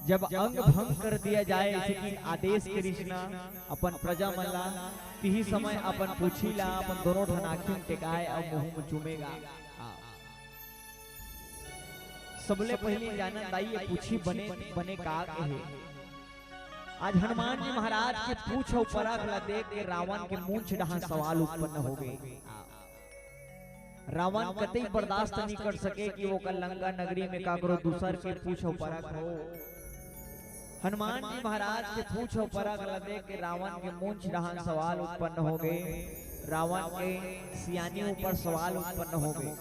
जब अंग भंग कर दिया जाए ऐसे कि आदेश के रिश्ना अपन प्रजा मल्ला तिही समय अपन पूछीला अपन दोनों ढनाखी टेकाए और मुंह में चूमेगा। सबले पहले जाना दाई पूछी बने बने का है। आज हनुमान जी महाराज के पूछ और परख ला देख के रावण के मूंछ डहा सवाल उत्पन्न हो गए। रावण कतई बर्दाश्त नहीं कर सके कि वो कल लंका नगरी में काकरो दूसर के पूछ और परख हो। हनुमान जी महाराज के पूछ और परख ला देख के रावण के मूंछ डहा सवाल उत्पन्न हो गए। रावण के सियानियों पर सवाल उत्पन्न हो गए।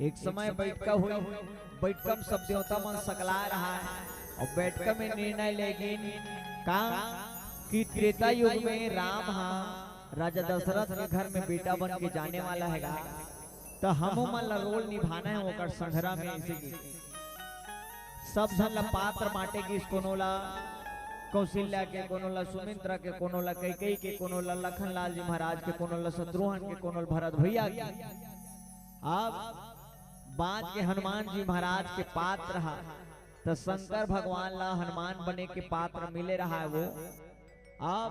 एक समय बैठका हुई, बैठकम सब देवता मन सकला रहा है और बैठका में निर्णय लेकिन का कि त्रेता युग में राम राजा दशरथ के घर में बेटा बन के जाने वाला है, तो हम मन रोल निभाना है वो संघरा में। इसे सब जन ला पात्र बांटे की कोनोला कौशल्या के, कोनोला सुमित्रा के, कोनोला कैकेयी के, कोनोला लखन लाल जी महाराज के, कोनोला शत्रुघ्न के, कोनोल भरत भैया के। अब बात के हनुमान जी महाराज के पात्र रहा तो शंकर भगवान ला हनुमान बने के पात्र मिले रहा है वो। अब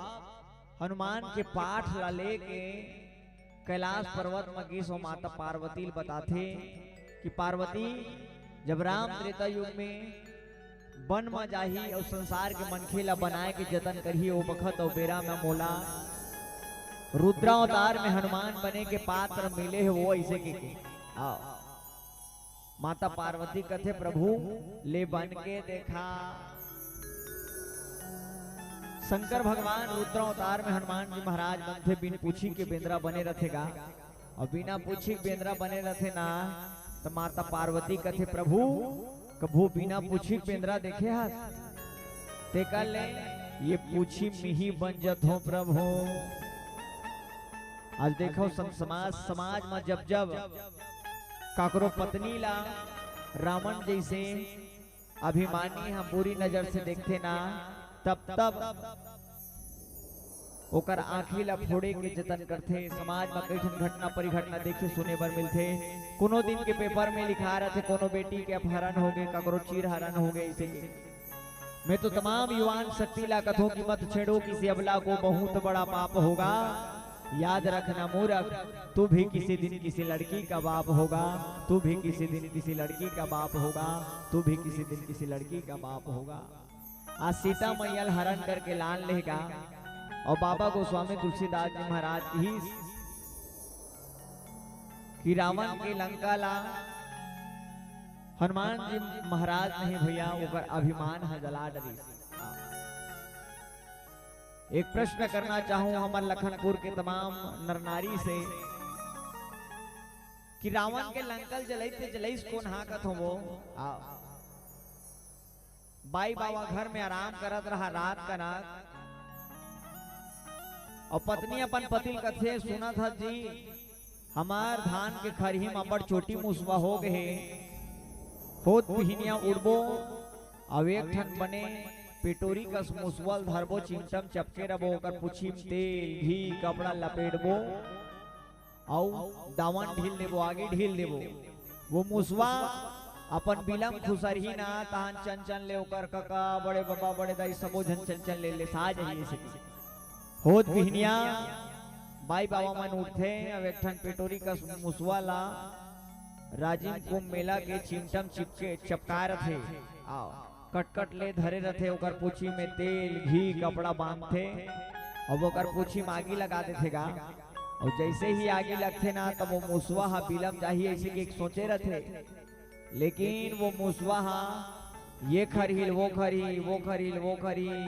हनुमान के पाठ ला लेके कैलाश पर्वत में गीसो माता पार्वती बताथे कि पार्वती जब राम त्रेता युग में वन में जाही और संसार के मनखेला बनाए के जतन करी वो बखत और बेरा में मोला रुद्रावतार में हनुमान बने के पात्र मिले है वो ऐसे के माता पार्वती कथे प्रभु ले बन के देखा। शंकर भगवान रुद्रावतार में हनुमान जी महाराज बनते बिन पूछी के बेंद्रा बने रहेगा और बिना पूछी बेंद्रा बने रहे ना, तो माता पार्वती कथे प्रभु कभू बिना पूछी बेंद्रा देखे हाथ ते कर ले ये पूछी मिही बन जत हो प्रभु। आज देखो समाज में जब जब काकरो पत्नी ला रावण जैसे अभिमानी हम बुरी नजर से देखते ना, तब तब ओकर आँखी ला फोड़े के जतन करते। समाज में कई घटना परिघटना देखे सुने बर मिलते। कोनो दिन के पेपर में लिखा रहे थे कोनो बेटी के अपहरण हो गए, ककरो चीर हरण हो गए। इसे मैं तो तमाम युवान शक्ति ला कथों की मत छेड़ो, किसी अबला को बहुत बड़ा पाप होगा। याद रखना मूर्ख, तू भी किसी दिन किसी लड़की का बाप होगा, तू भी किसी दिन किसी लड़की का बाप होगा, तू भी किसी दिन किसी लड़की का बाप होगा। आज सीता मैया हरण करके लान लेगा और बाबा गोस्वामी तुलसीदास जी महाराज ही कि रावण के लंका ला हनुमान जी महाराज नहीं भैया ओकर अभिमान है जला डरी। एक प्रश्न करना चाहूं हमार लखनपुर के तमाम नर नारी से कि रावण के लंकल जलैते जलैस कौन हाकत हो वो। बाई बाबा घर में आराम करत रहा रात का रात और पत्नी अपन पति कथे सुना था जी हमार धान के खरही में बड़ छोटी मुसवा हो गए होत पिहनिया उड़बो अब एक ठन बने पेटोरी कस मुसवल धरबो चिमटम चपके रबो ओकर पुछी में तेल घी कपड़ा लपेटबो औ दावन ढील देबो आगे ढील देबो वो मुसवा अपन बिलम खुसरही ना तहन चंचन ले ओकर कका बड़े बाबा बड़े दाई सबो झन चंचन ले साज है से होत बिहनिया बाई बाबा मन उठे अब एक ठन पेटोरी का मुसवा ला राजीव कुंभ मेला के चिमटम चिपके चपका रथे आओ कटकट ले धरे रथे ओकर पूछी में तेल घी कपड़ा बांधथे और ओकर पूछी में आगी लगा देथे गा और जैसे ही आगे लगते ना तब वो मुसवा हा बिलम जाही ऐसे कि सोचे रहते लेकिन वो मुसवा हा ये खरील वो खरील वो खरील वो खरील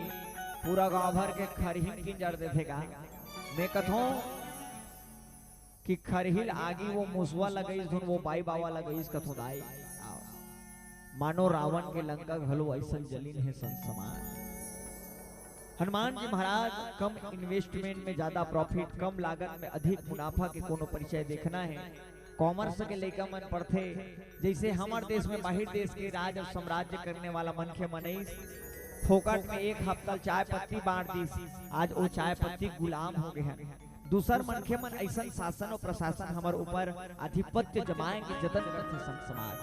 पूरा गांव भर के खरहील की जड़ देते का मैं कथों कि खरहील आगे वो मुसवा लगई धुन वो बाई बावा लगई कथों दाई मानो रावण के लंका घलो ऐसा जलीन है समाज। हनुमान जी महाराज कम इन्वेस्टमेंट में ज्यादा प्रॉफिट कम लागत में अधिक मुनाफा के कोनो परिचय देखना है कॉमर्स के लेकर मन पढ़ते जैसे हमारे देश में बाहर देश के राज और साम्राज्य करने वाला मन के मनीष फोकट में एक हफ्ता चाय पत्ती बांट दी आज वो चाय पत्ती गुलाम हो गए हैं दूसर मन के मन ऐसा शासन और प्रशासन हमारे ऊपर आधिपत्य जमाएंगे जतन करते समाज।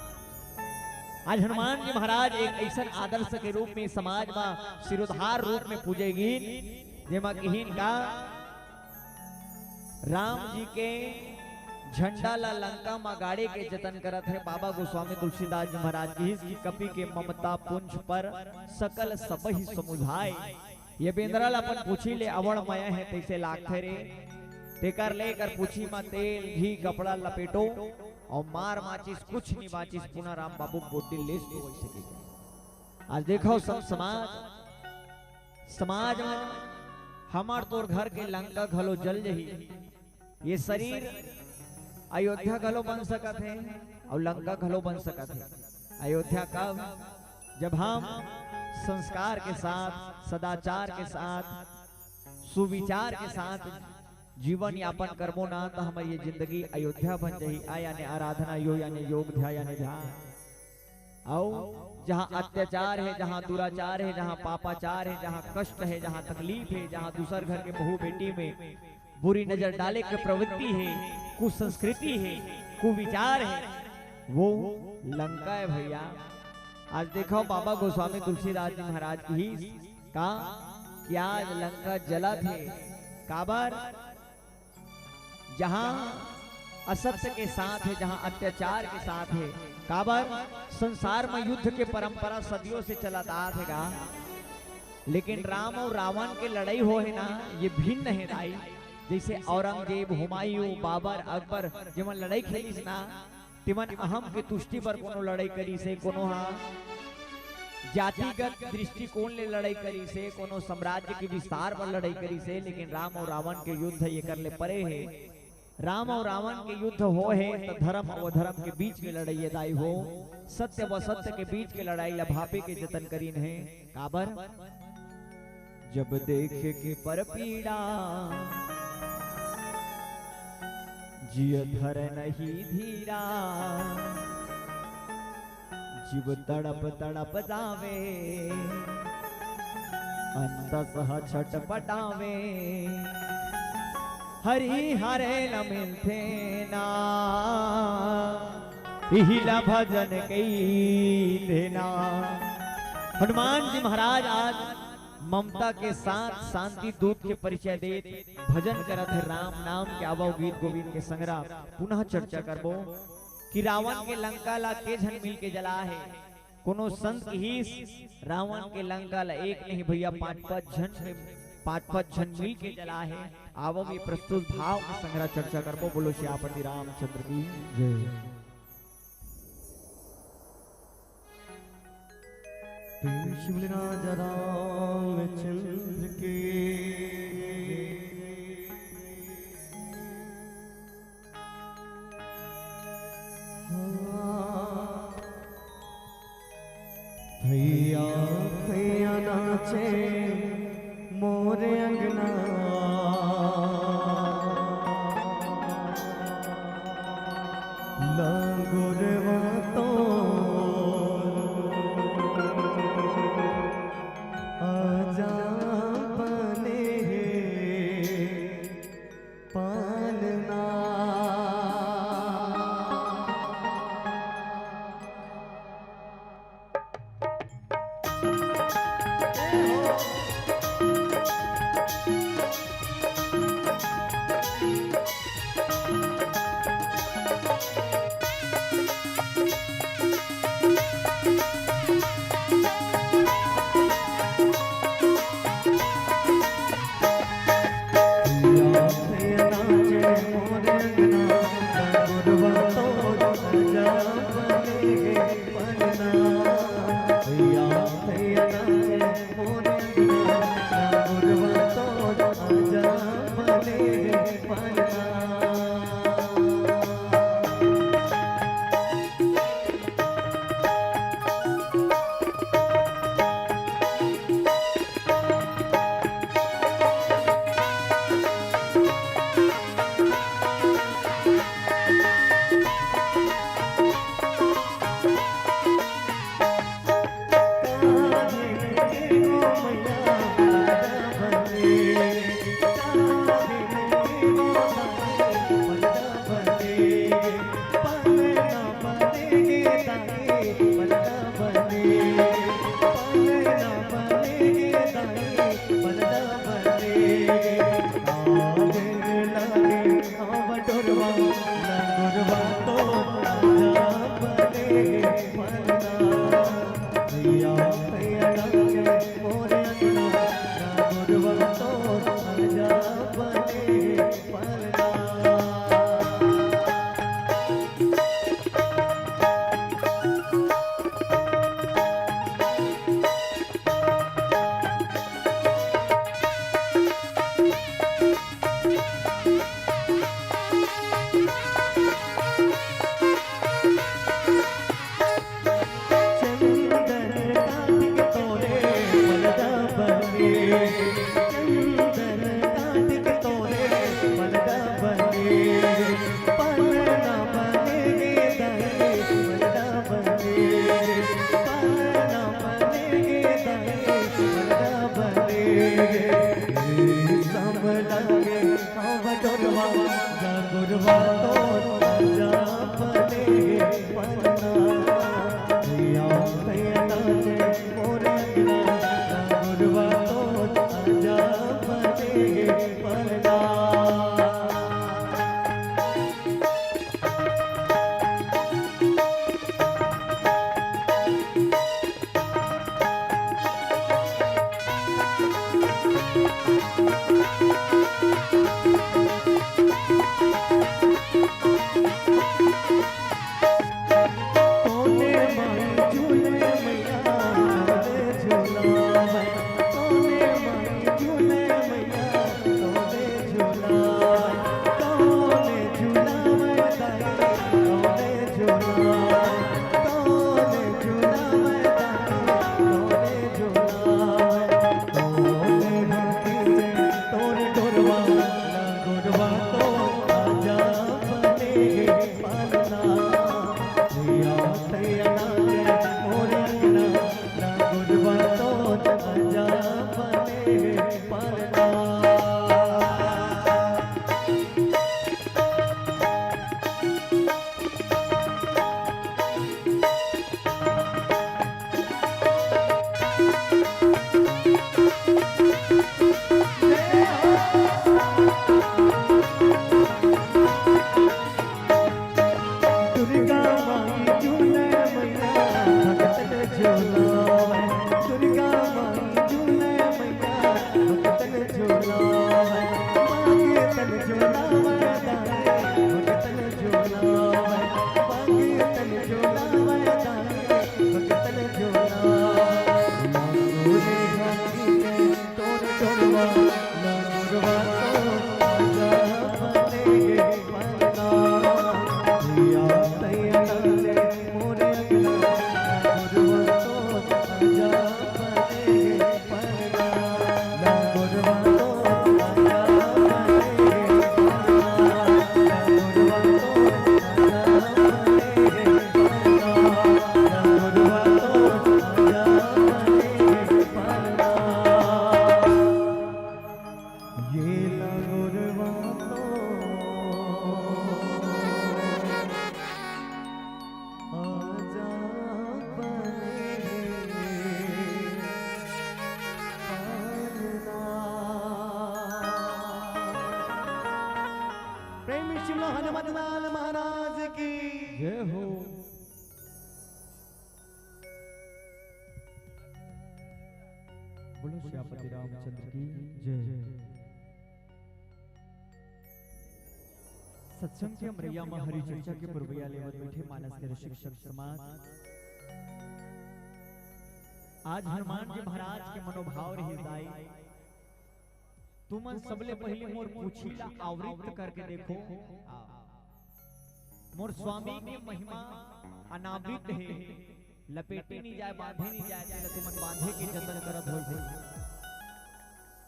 आज हनुमान जी महाराज एक ऐसा आदर्श के रूप में समाज में सिरोधार रूप में पूजेगी जेमा कहीन का राम जी के झंडा ला लंका में गाड़े के जतन करत है बाबा गोस्वामी तुलसीदास जी महाराज की कपि के ममता पुंज पर सकल सबहि समुझाए ये बेंद्रल अपन पूछी ले अवण मया है तैसे लागथे रे तेकर लेकर पूछी में तेल घी कपड़ा लपेटो और मार माचिस कुछ नहीं बाचिस पुनः राम बाबू बोटी ले सकेगा। आज देखो सब समाज में हमार तोर घर के लंका घलो जल जही ये शरीर अयोध्या घलो बन सकत है और लंका घलो बन सकत है। अयोध्या कब जब हम संस्कार के साथ सदाचार के साथ सुविचार के साथ जीवन यापन करबो ना तो हमारी ये जिंदगी अयोध्या बन जाही आ यानी आराधना यो यानी योग ध्यान यानी ध्यान आओ जहाँ अत्याचार है जहाँ दुराचार है जहाँ पापाचार है जहाँ कष्ट है जहाँ तकलीफ है जहाँ दूसर घर के बहू बेटी में बुरी नजर डाले की प्रवृत्ति है कुसंस्कृति है कुविचार है वो लंका है भैया। आज देखो बाबा गोस्वामी तुलसीदास जी महाराज की का क्या आज लंका जला थे काबर जहां असत्य के साथ है जहां अत्याचार के साथ है काबर संसार में युद्ध के परंपरा सदियों से चला था लेकिन राम और रावण के लड़ाई हो है ना ये भिन्न है दाई जैसे औरंगजेब हुमायूं बाबर अकबर जिमन लड़ाई खेलिस ना तिमन अहम के तुष्टि पर कोनो लड़ाई करी से कोनो हाँ जातिगत दृष्टिकोण ले लड़ाई करी से कोनो साम्राज्य के विस्तार पर लड़ाई करी से लेकिन राम और रावण के युद्ध ये कर ले परे है। राम और रावण के युद्ध हो है तो धर्म और धर्म के बीच की लड़ाई दाई हो सत्य व सत्य के बीच की लड़ाई लभापे के जतन करीन है काबर जब देखे के पर पीड़ा जिय धर नहीं धीरा जीव तड़प तड़प जावे अंतसह छटपटावे हरि हरे न मिलते ना हिला भजन कई देना। हनुमान जी महाराज आज ममता के साथ शांति दूत के परिचय दे भजन करत है राम नाम के आवो गीत गोविंद के संग्राम पुनः चर्चा करबो कि रावण के लंका ला के झन मिल के जला है कोनो संत ही रावण के लंका ला एक नहीं भैया पांच झन मिल के जला है। आवो भी प्रस्तुत भाव के संग्रह चर्चा करबो बोलो श्यापति रामचंद्र की जय। शिवराज रामचंद्र के भैया भैया नाचे मोरे अंगना लगोरवा तो लगे बटोरवा जा गुरवा तो जा पले पलना या तैना के मोरे अंगना गुरवा तो जा पले पलना हनुमान महाराज की जय हो। बोलो श्यामपति रामचंद्र की जय। सत्संग के अमरैया में हरि चर्चा के पूर्वया लेवत बैठे मानस के शिक्षक समाज आज हनुमान जी महाराज के मनोभाव हृदय तुमन सबले पहले मोर पूछीला आवृत्त करके देखो। मोर स्वामी की महिमा अनावृत है, लपेटे नहीं जाए बांधे नहीं जाए तेरे तुमन बांधे के जतन करत हो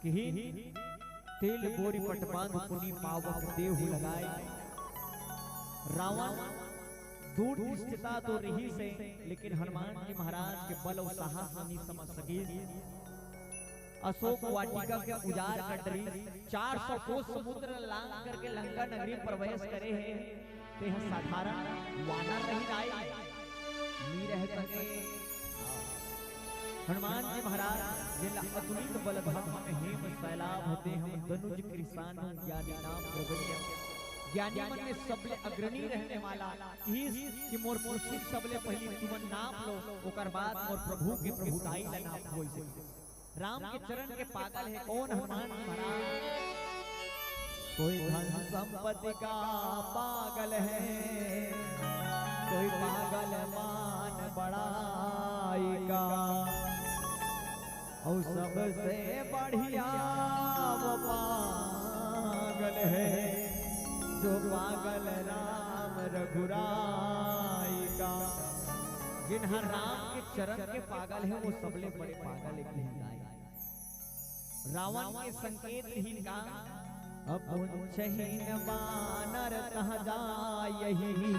कि तेल गोरी पट बांध पुनी पावक देव लगाए। रावण दूर स्थिता तो रही से लेकिन हनुमान जी महाराज के बल और साहस नहीं समझ सके। अशोक वाटिका के उजाड़ कर डरी 400 कोस समुद्र लांग करके लंका नगरी प्रवेश करे है। ते साधारण वानर नहीं आए नी रह सके। हनुमान जी महाराज जिला अतुलित बल भम हेम सैलाभ होते हम धनुज कृषाण ज्ञानी नाम प्रगण्य। ज्ञानी मन में सबले अग्रणी रहने वाला कि मोर पुरुष सबले पहली तुमन नाम लो ओकर बाद मोर प्रभु के प्रभुताई ला नाम होई से। राम के चरण के पागल है कौन हनुमान महाराज। कोई धन संपत्ति का पागल है, कोई पागल मान बड़ाई का, और सबसे बढ़िया वो पागल है जो पागल राम रघुराई का। जिन्हा राम के चरण के पागल है वो सबले बड़े पागल है। रावण के संकेत ही का अब छहीन वानर कह जायहि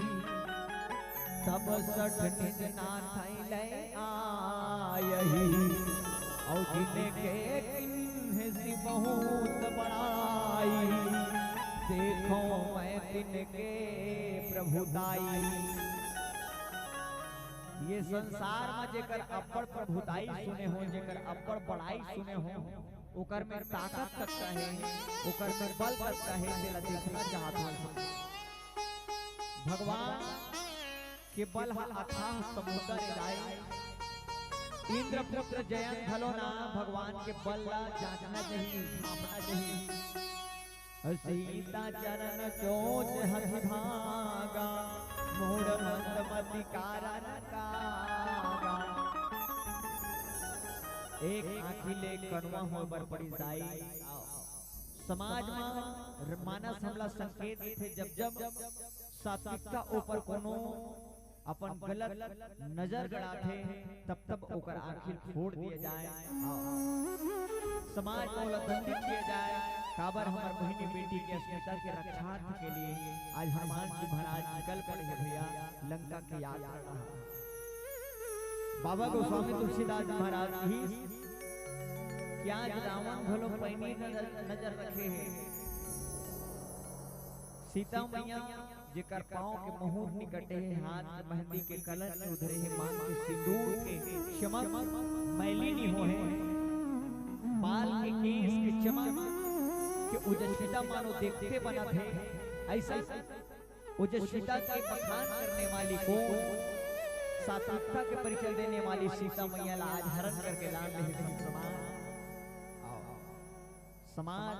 तब सठ निज नाथ ले आयहि। और जिने के किन्ह सी बहुत बड़ाई तिनके प्रभुताई। ये संसार में जेकर अब्बड़ प्रभुताई सुने हो, जेकर अब्बड़ बड़ाई सुने हो, ओकर में ताकत तक है, ओकर में बल तक है, दिला देखना चाहत हो। भगवान के बल हा अथाह समुद्र राय। इंद्र पुत्र जयंत भलो ना, भगवान के बल ला जांचना चाहिए, भापना चाहिए। सीता चरण चोच हथ भागा, मोड़ मंदमति कारण कागा। एक आखिले कणवा हो बर पड़ी जाई। समाज में मानस हमला संकेत थे, जब जब सात्विकता ऊपर कोनो अपन गलत नजर गड़ा थे, तब तब ओकर आखिर फोड़ दिए जाए, समाज को दंडित किया जाए। काबर हमार बहिनी बेटी के अस्मिता के रक्षार्थ के लिए आज हनुमान जी महाराज निकल पड़े हैं भैया लंका की यात्रा। बाबा गोस्वामी तुलसीदास महाराज ही क्या रावण भलो पैनी नजर रखे हैं। सीता मैया जेकर पांव के मुहूर्त निकटे है, हाथ में मेहंदी के कलर में उधरे है, मांग के सिंदूर के चमक मैली नहीं हो है, बाल के केस के चमक के ओजस्विता मानो देखते बना थे। ऐसा ओजस्विता के बखान करने वाली को, सात्विकता के परिचय देने वाली सीता मैया ला आज हरण करके लान रहे समाज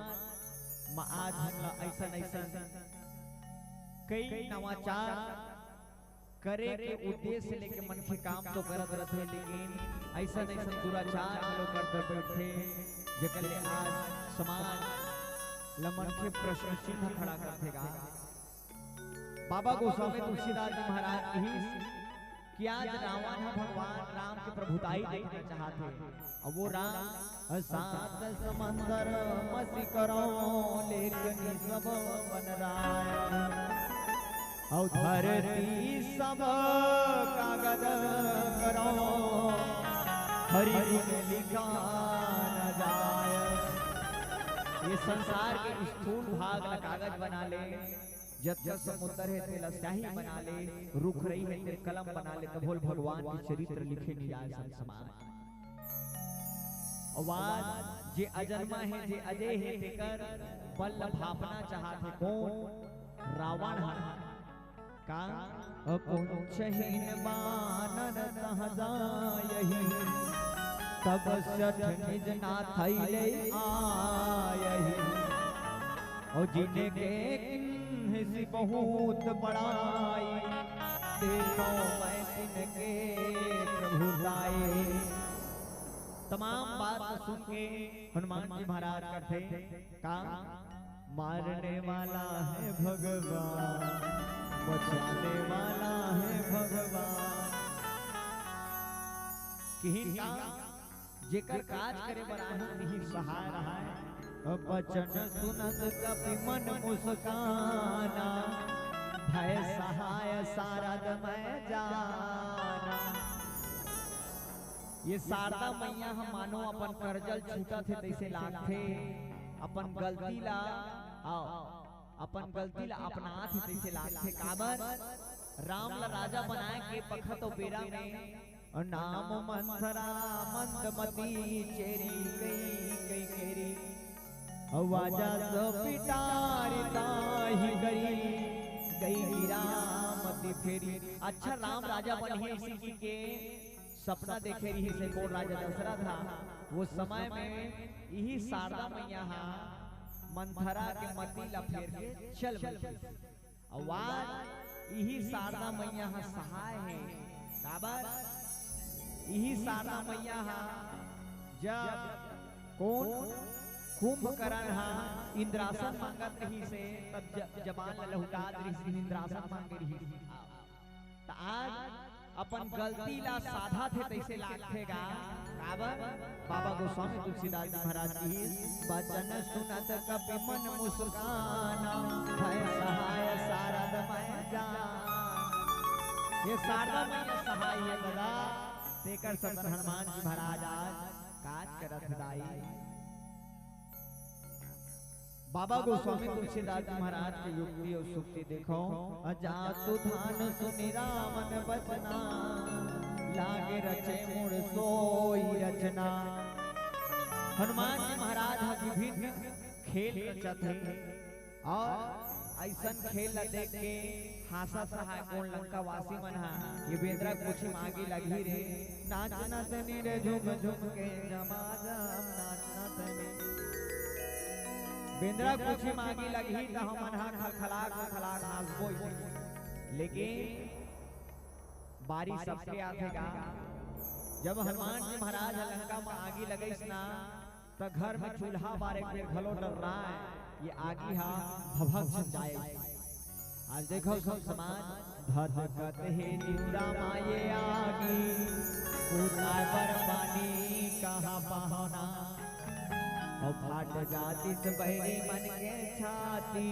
में। आज हमला ऐसा कई नवाचार करे के उद्देश्य लेके मन के काम तो करत रहते, लेकिन ऐसा दुराचार लोग करते बैठे, जेकर ले आज समाज लमन के प्रश्न चिन्ह खड़ा करतेगा। बाबा गोस्वामी तुलसीदास जी महाराज ही कि आज रावण भगवान राम की प्रभुताई देखना चाहते, और वो राम सात समंदर मसी करो लेकिन सब बन राय। और धरती सब कागज करो हरि गुण लिखा न जाय। ये संसार के स्थूल भाग का कागज बना ले, जब जब समुद्र है तेला स्याही बना ले, रुख रही है तेरे कलम बना ले, तब बोल भगवान के चरित्र लिखे नहीं जाए समाज। आवाज जे अजन्मा है, जे अजय है, तेकर बल भापना चाहते कौन रावण है का अकुंचहीन बानर तह जायहि, तब सठ निज नाथैले आयहि। और जिने के किन्हि बहुत बड़ाई, देखो मैं तिनके प्रभुताई। तमाम बात सुन के हनुमान जी महाराज करते का मारने वाला है भगवान, बचाने वाला है भगवान। किहिन का जेकर काज करे बराही नहीं सहाय रहा है। बचन सुनत कपि मन मुस्काना, भय सहाय सारद मैं जाना। ये शारदा मैया हम मानो अपन करजल छूटा थे तैसे लागथे, अपन गलती ला अपन गलती ला अपना थे तैसे लागथे। काबर राम ला राजा बनाए के पखत और बेरा में नाम मंथरा मंदमती चेरी कई केरी, आवाजा सो पिटारिता ही गई गिरामती फेरी। अच्छा राम राजा बनिए इसी के सपना देखे रही से कौन राजा दशरथ था। वो समय में यही शारदा मैया मंथरा के मती ला फेर के चल बनी। आवाज यही शारदा मैया सहाय है। काबर यही शारदा मैया जब कौन कुंभकर्ण इंद्रासन मांगत रही से, तब जबान लहुटा रही इंद्रासन मांग रही। तो आज अपन गलती ला साधा थे तैसे लागथेगा। काबर बाबा गोस्वामी तुलसीदास जी महाराज जी बचन सुनत कपि मन मुस्काना, भय सहाय सारद मैं जाना। ये शारदा मैया सहाय है दादा, तेकर सतन हनुमान जी महाराज आज काज करत दाई। बाबा गोस्वामी तुलसीदास महाराज की युक्ति और सुक्ति देखो। अजातु धान सुनि रामन बचना, लागे रचे मुड़ सोई रचना। हनुमान जी महाराज विभिन्न खेल रचत है और ऐसा खेल देख के हासा सहाय कौन लंका वासी मना ये बेंद्रा कुछ मांगी लगी रे। नाच नाचनी रे झूम झूम के जमा जम नाच नाचनी। बेंद्रा कुछ मांगी लगी तो हम मना खलखलाक खलखलाक नाचबो। लेकिन बारी सबके आधेगा। जब हनुमान जी महाराज लंका में आगी लगई ना तो घर में चूल्हा बारे के घलो डर रहा है ये आगी हा भभक से जाए। आज देखो सब समाज धधकत है निउरा माये आगी, उतार पर पानी कहाँ बहाना। और फाट जाती से बहरी मन के छाती,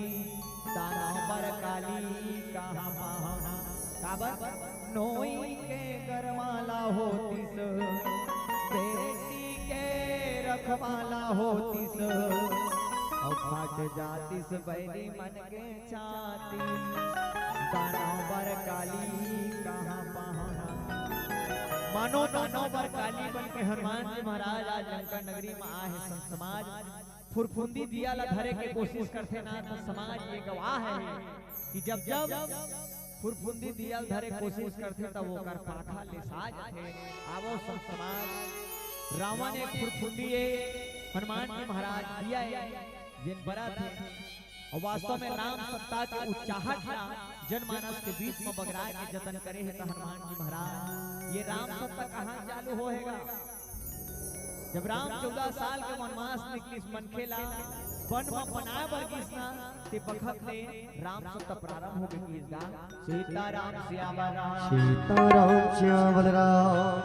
ताना पर काली कहाँ बहाना। काबर नोई के गरमाला होती सो, बेटी के रखवाला होती सो। और फाट जाती से बैरी मन के छाती, दानव बर काली कहाँ बहाना। मानो दानव बर काली बन के हनुमान जी महाराज आज लंका नगरी में आए हैं। संत समाज फुरफुंदी दिया ला धरे के कोशिश करते ना तो समाज ये गवाह है कि जब जब फुरफुंदी दिया धरे कोशिश करते तब वो कर पाखा ले साज थे। आवो संत समाज रावण ने फुरफुंदी हनुमान जी महाराज दिया जिन बरा थे और वास्तव में राम सत्ता के उच्चाहट जनमानस के बीच में बगराए के जतन करे है। तो हनुमान जी महाराज ये राम सत्ता कहाँ चालू होएगा। जब राम 14 साल के वनवास निकलिस मन खेला वन में बनाए बरगिसना ते बखत ले राम सत्ता प्रारंभ हो गई। सीताराम श्याम राम, सीताराम श्याम राम,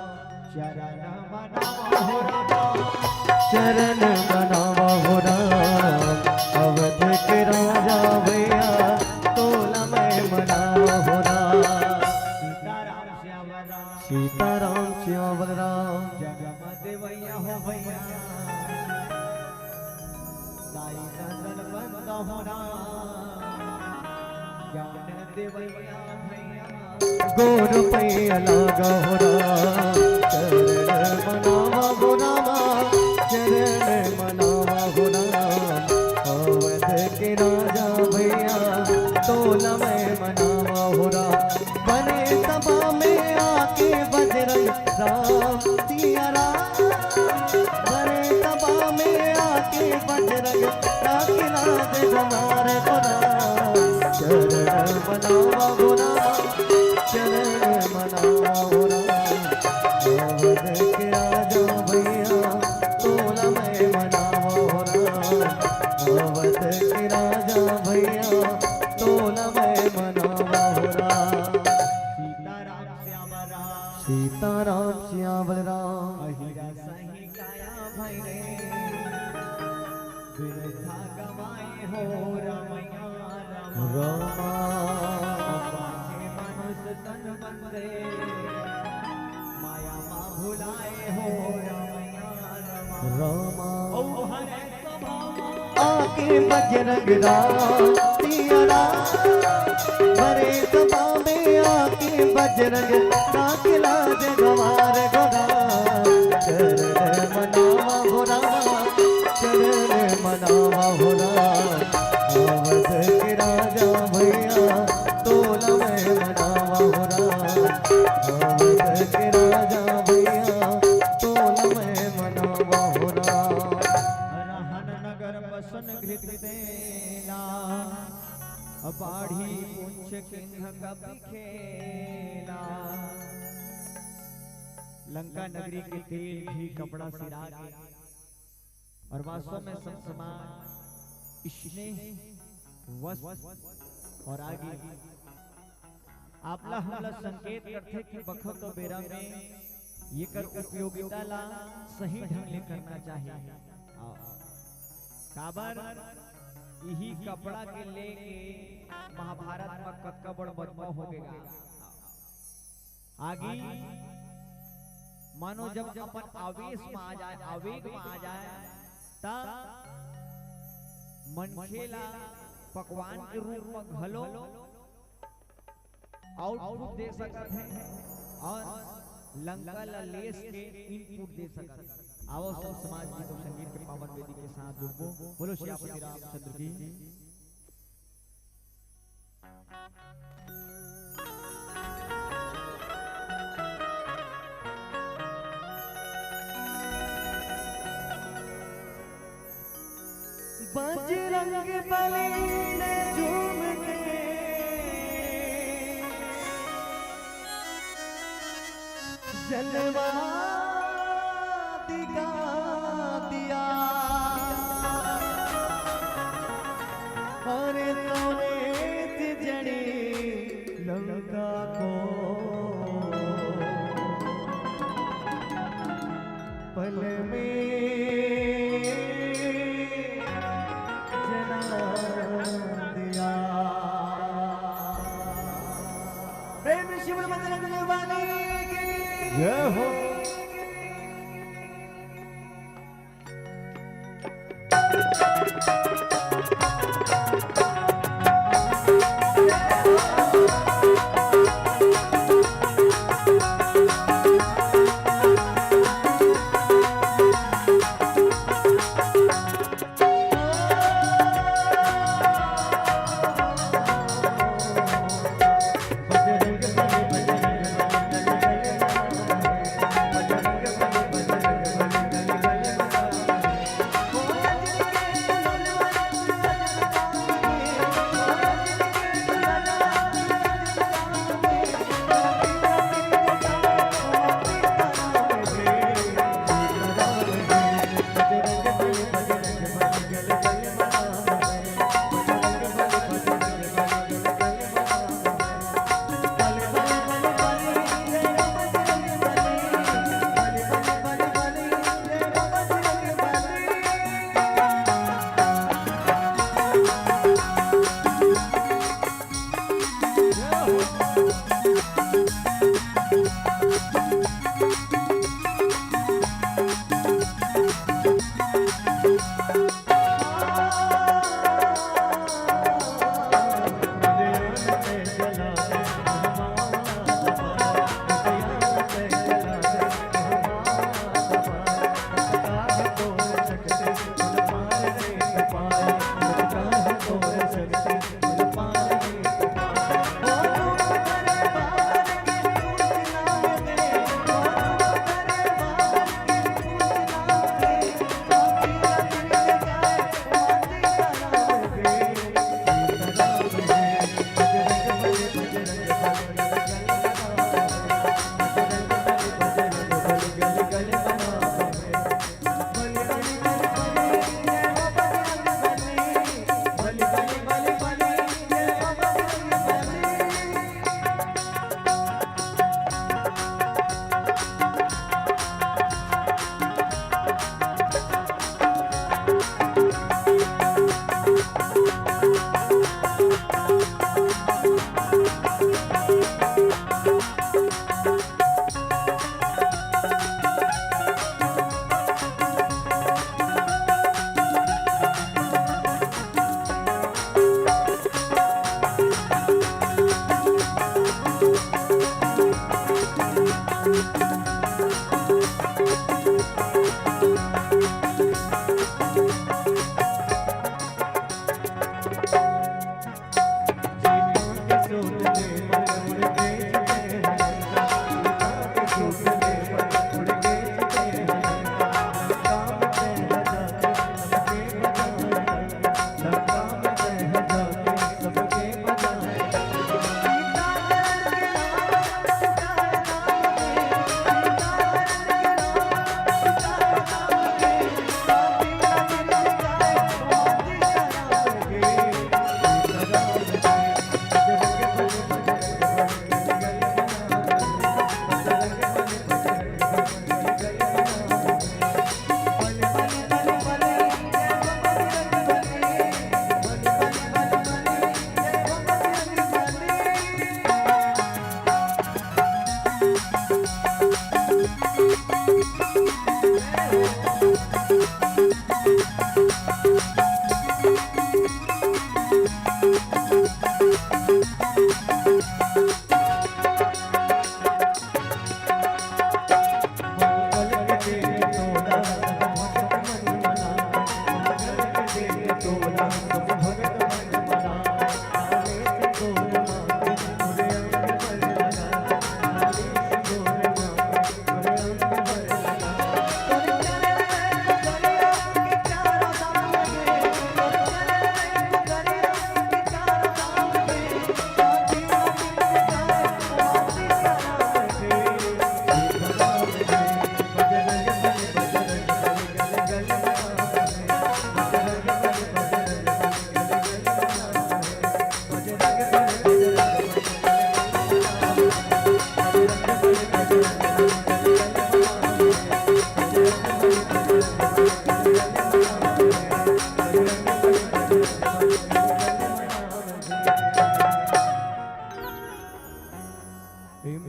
चरण बनावा हो राम, चरण बनावा हो राम। अवध के राजा भैया तोला में मनावा हो राम। सीताराम श्याम राम, सीताराम श्याम राम, जगम देवैया हो भैया, साई नंदन बंद हो राम, ज्ञान देवैया भैया, गोर पैया लागा हो राम। चरण मनावा हो राम, चरण मनावा हो राम। अवध के राजा भैया तोला में मनावा हो राम। बने सभा में आके बजरंग राम सिया राम, बने सभा में आके बजरंग राखिलाज हमारे हो राम। चरण मनावा हो राम, चरण मनावा हो राम। अवध के राजा भैया तोला में मनावा हो राम। अवध के राजा भैया तोला में मनावा हो राम। सीताराम श्याम राम, सीताराम श्याम राम, अहिरा सही काया भैले, बिरथा गवाए हो रमैया रामा के मनुष्य तन बंदे, माया माँ भुलाए हो रमैया रामा। ओ हरे स्वभाव आके बजरंग राम सिया राम, बड़े सभा में आके बजरंग राखिलाज हमारे हो राम। चरण मनावा हो राम, चरण मनावा हो राम। अवध के राजा भैया तोला में मनावा हो राम। अवध के राजा भैया तोला में मनावा हो राम। रहन नगर बसन घृत देला, बाढ़ी पुंछ किन्ह कपि खेला। लंका नगरी के तेल घी कपड़ा सिरा के और वास्तव में संत समाज स्नेह वस्त्र और आगे आपला हमला संकेत करते कि बखत और बेरा में ये कर उपयोगिता ला सही ढंग ले करना चाहिए। काबर यही कपड़ा के लेके महाभारत में कतका बड़ बदमाव हो गया। आगे मानो जब अपन आवेश में आ जाए, आवेग में आ जाए, तब मनखेला पकवान के रूप में घलो आउटपुट दे सकत है और लंका ला लेस के इनपुट दे सकत है। आओ सब समाज गीत और संगीत के पावन वेदी के साथ जुड़ो। बोलो श्यामपति रामचंद्र की। बजरंग बली ने झूम के जलवा दिखा दिया और तोने जड़ी लंका को पल में जय हो।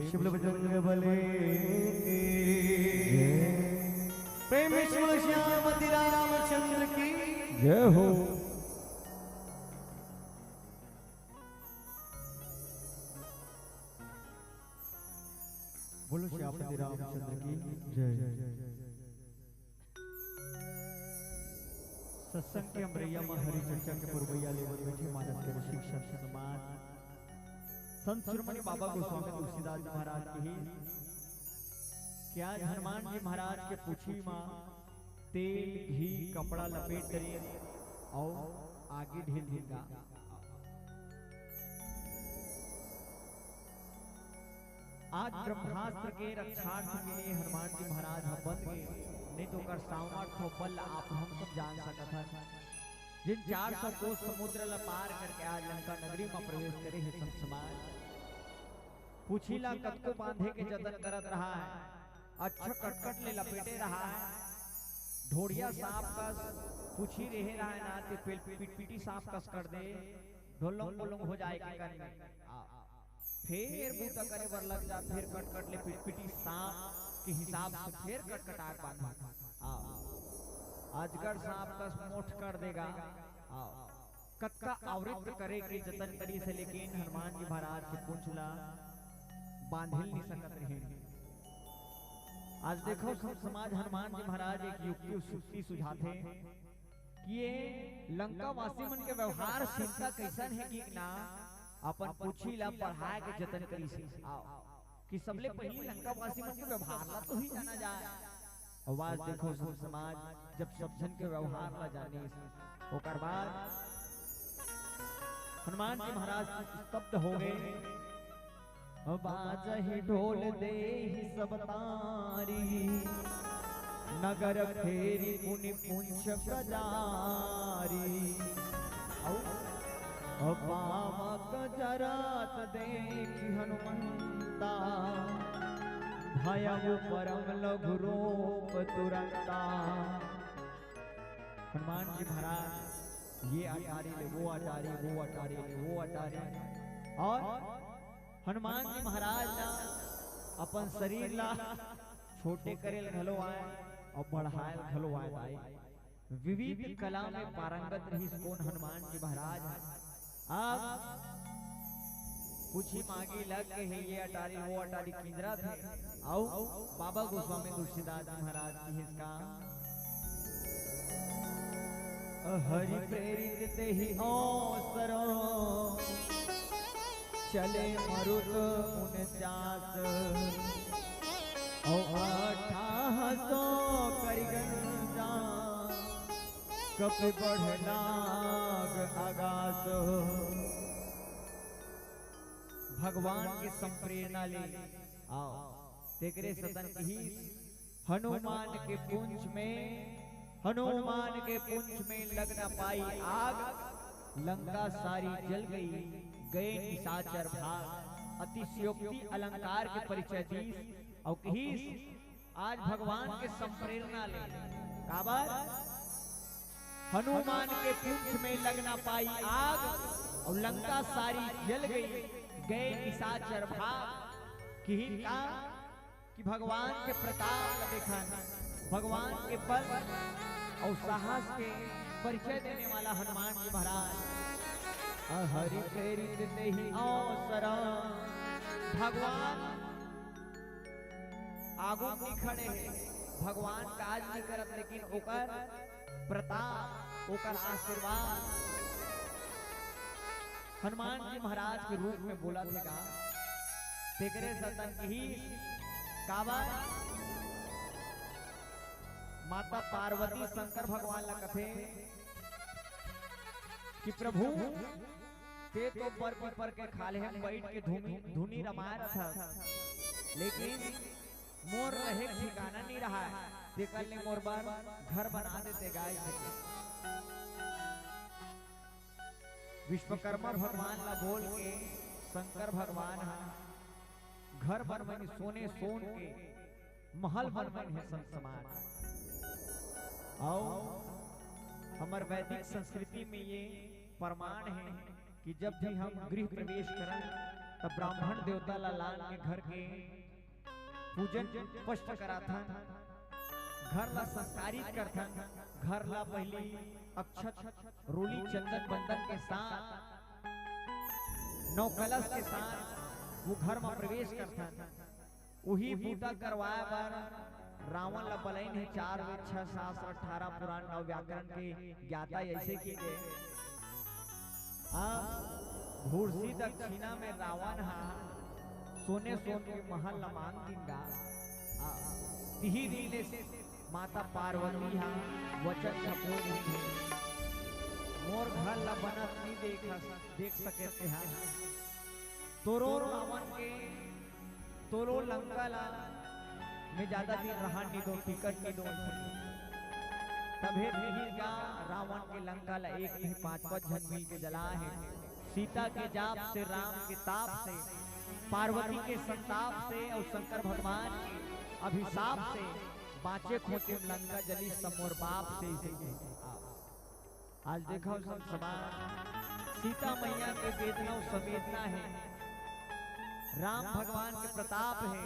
शिवल बजरंग बले प्रेम शिव श्यामति रामचंद्र की जय हो। बोलो श्यामति रामचंद्र की जय। सत्संग के अमरैया में हरि चर्चा के पुरवैया लेवल बैठे मानस के शिक्षा समाज संत शिरोमणि बाबा गोस्वामी तुलसीदास जी महाराज की क्या हनुमान जी महाराज के पूछी माँ तेल घी कपड़ा लपेट करिए और आगे ढील ढील आज ब्रह्मास्त्र के रक्षार्थ के लिए हनुमान जी महाराज हम बन गए, नहीं तो कर सामर्थ्य बल आप हम सब जान सकता था। जिन 400 कोस समुद्र ला पार करके आज लंका नगरी में प्रवेश करे है संत समाज। पूछीला कद को बांधे के जतन करत रहा है, अच्छा कटकट ले लपेटे रहा है, ढोड़िया सांप कस पूछी रहे रहा है ना ते पीटी सांप कस कर दे ढोलंग बोलंग हो जाए के करने फिर बूता करे बर लग जा, फिर कटकट ले पिटी सांप के हिसाब से फिर कटकटार बांधा अजगर सांप का मोठ कर देगा कक्का आवृत करे के जतन करी से, लेकिन हनुमान जी महाराज के पूंछला बांधिल नहीं सकत रहे। आज देखो समाज हनुमान जी महाराज एक युक्ति सुझाते कि ये लंका वासी मन के व्यवहार सीखता कैसन है कि ना अपन पूछी ला पढ़ाए के जतन करी से कि सबले पहले लंका वासी मन के व्यवहार ला तो ही जाना जाए। आवाज देखो सब समाज जब सब जन के व्यवहार ला जाने ओकर बाद हनुमान जी महाराज स्तब्ध हो गए। बाजहि ढोल दे सब तारी नगर फेरी पुनि पुंछ प्रजारी पावक जरात देखि हनुमंता भयउ परम लघु रूप तुरंता। हनुमान जी महाराज ये अटारी ले वो अटारी, वो अटारी ले वो अटारी, और हनुमान जी महाराज ना अपन शरीर ला छोटे करेल घलो आए और बढ़ाएल घलो आए। विविध कला में पारंगत रही कौन हनुमान जी महाराज। अब कुछ ही मांगी लग के है ये अटारी वो अटारी किंजरा थे आओ बाबा गोस्वामी तुलसीदास जी महाराज की इसका हरि प्रेरित ते ही अवसरो चले मरुत 49 और 1800 करिगंजा कपि बढ़ नाग आगास। भगवान की संप्रेरणा ले आओ तेरे सतन की हनुमान के पुंछ में लग न पाई आग, लंका सारी जल गई गए निशाचर भाग। अतिशयोक्ति अलंकार के परिचय दी और कहीं आज भगवान के संप्रेरणा ले काबर हनुमान के पुंछ में लग न पाई आग और लंका सारी जल गई गए निशाचर भाग। कि भगवान के प्रताप का देखा, भगवान के बल और साहस के परिचय देने वाला हनुमान जी महाराज। हरि प्रेरित ते ही अवसर भगवान आगू नहीं खड़े हैं, भगवान काज नहीं करत, लेकिन ओकर प्रताप ओकर आशीर्वाद हनुमान जी महाराज के रूप में बोला था। तेरे सतन ही काबर माता पार्वती शंकर भगवान ला कथे कि प्रभु ते तो पर के खाले हम बैठ के धुनी रमाया था, लेकिन मोर रहे ठिकाना नहीं रहा है। ते कल ने मोर बार घर बना देते गाय विश्वकर्मा भगवान ला बोल के शंकर भगवान घर बनवानी सोने सोन के महल बनवानी है संत समाज। आओ हमार वैदिक संस्कृति में ये प्रमाण है कि जब भी हम गृह प्रवेश करें तब ब्राह्मण देवता लाल के घर के पूजन स्पष्ट करा था, घर ला संस्कारित करता, घर ला पहली अक्षत रोली चंदन बंदन के साथ नौ कलश के साथ वो घर में प्रवेश करता। वही बूटा करवाए पर रावण ला बलैन है 4 वेद 6 शास्त्र 18 पुराण 9 व्याकरण के ज्ञाता ऐसे की गए। घूरसी दक्षिणा में रावण हा सोने के महल ला मांग दिंगा। तिही दिने से माता पार्वती हा वचन सपोज मोर घर ला बनत नहीं देख सके थे। हा तोरो रावण के तोरो लंका ला में ज्यादा दिन रहा नहीं दो, टिकट नहीं दो। तभी का रावण के लंका ला 1 नहीं 5 जन मिल के जला है। सीता के जाप से, राम के ताप से, पार्वती के संताप से और शंकर भगवान के अभिशाप से बाँचे खोचे लंका जली समोर बाप से। इसे आज देखो सब समाज सीता मैया के वेदना संवेदना है, राम भगवान के प्रताप है,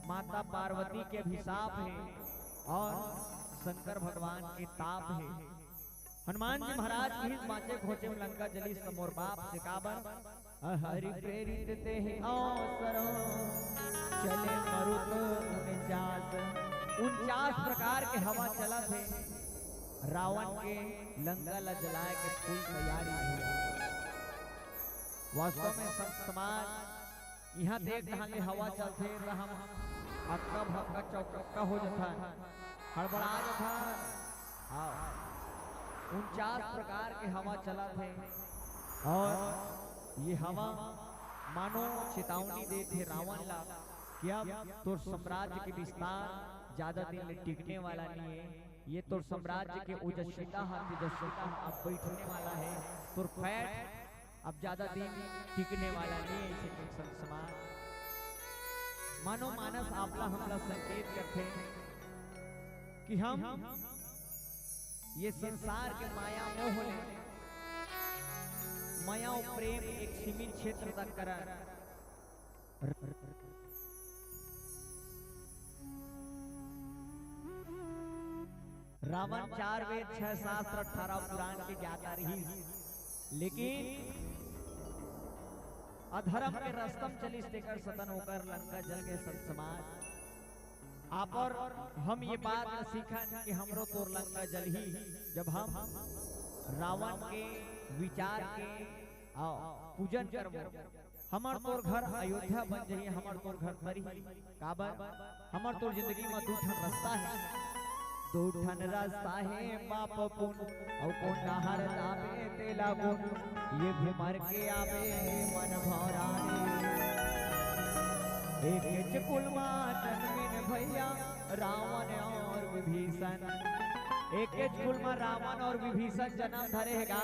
माता पार्वती के अभिशाप है और शंकर भगवान के ताप है। हनुमान जी महाराज की बाँचे खोचे लंका जली समोर बाप से काबर हरि प्रेरित ते अवसर चले मरुत 49 प्रकार के हवा चला थे। रावण के लंका ला जलाए के फूल तैयारी हुआ। वास्तव में संत समाज यहाँ देख रहा हवा चलते हम अक्का भक्का चौका हो जाता, हड़बड़ा जाता। 49 प्रकार के हवा चला थे और ये हवा मानो चेतावनी दे थे रावण ला कि अब तो साम्राज्य के विस्तार ज्यादा दिन टिकने वाला नहीं है। ये तो साम्राज्य के ओजस्विता तेजस्विता अब बैठने वाला है, तो फैट अब ज्यादा दिन टिकने वाला नहीं है। इसे संत समाज मानो मानस आपला हमला संकेत करते कि हम ये संसार के माया मोह माया और प्रेम एक सीमित क्षेत्र तक करा। रावण 4 वेद 6 शास्त्र 18 पुराण के ज्ञाता रही, लेकिन अधर्म के रस्तम चली स्टेकर सतन होकर लंका जल के संत समाज आप और हम ये बात सीखा कि हमरो तोर लंका जल ही जब हम रावण के विचार के पूजन करबो। हमर तोर घर अयोध्या बन जाइए, हमर तोर घर तरी काबर हमर तोर जिंदगी में 2 ठन रास्ता है, 2 ठन रास्ता है पाप पुण्य और कौन नहर जावे तेला गुण, ये भी मर के आवे मन भौराने। एक चकुलमा जन्मिन भैया रावण और विभीषण, एक चकुलमा रावण और विभीषण जन्म धरेगा।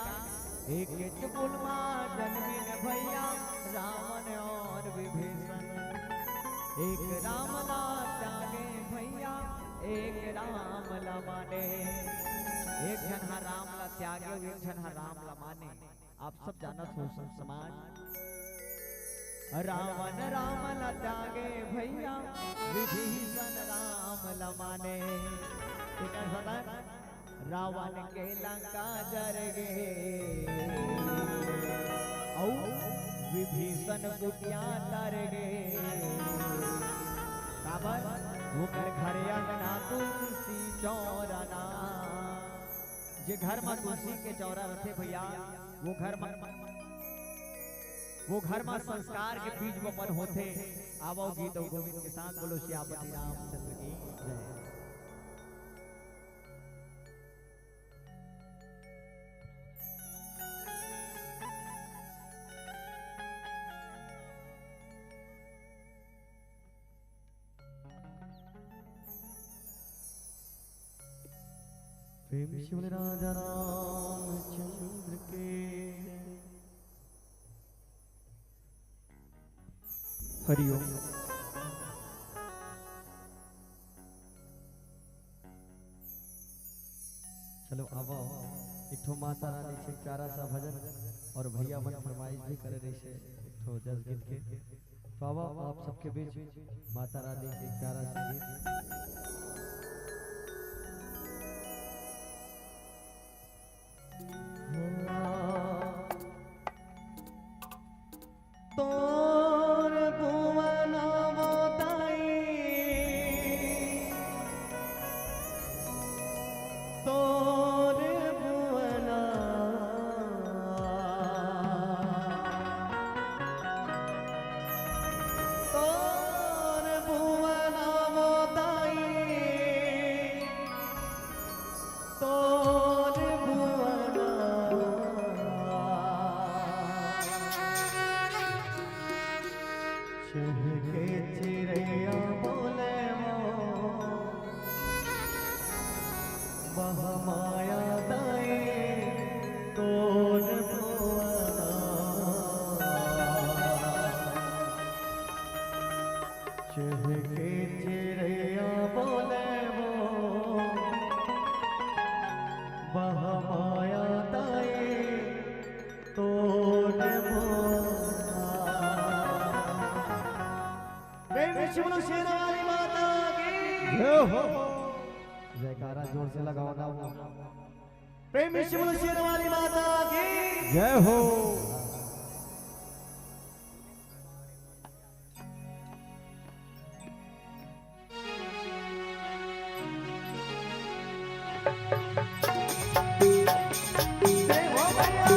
एक चकुलमा जन्मिन भैया रावण और विभीषण, एक राम ला त्यागे भैया एक राम ला माने। एक जन हा राम ला त्यागे, एक जन हा राम ला माने। आप सब जानत हो सब समाज रावण राम ला त्यागे भैया विभीषण राम ला माने। रावण के लंका जर गे औ विभीषण कुटिया तर गे। काबर वो कर घर अंगना तुलसी चौराना, जे घर में तुलसी के चौरा रखे भैया वो घर में संस्कार के बीज बपन होते। आवो गीत और गोविंद के साथ बोलो श्यामती रामचंद्र की जय। प्रेम शिव राजा रामचंद्र के हरिओम। चलो अब एक ठो माता रानी से प्यारा सा भजन और भैया मन फरमाइश भी करे रही से एक ठो जस गीत के। तो अब आप सबके बीच माता रानी से एक प्यारा सा गीत। तोर भुवन मोताई तोर भुवन तोर भुवन मोताई तोर भुवन चहके चिड़ैया बोले वो महामाया दाए तोर भुवना चहके चिड़ैया बोले वो महामाया दाए तोर विष्णु शेरावाली माता की जय हो। जयकारा जोर से लगाओ ना। प्रेम विष्णु शेरावाली माता की जय हो। जय हो भैया।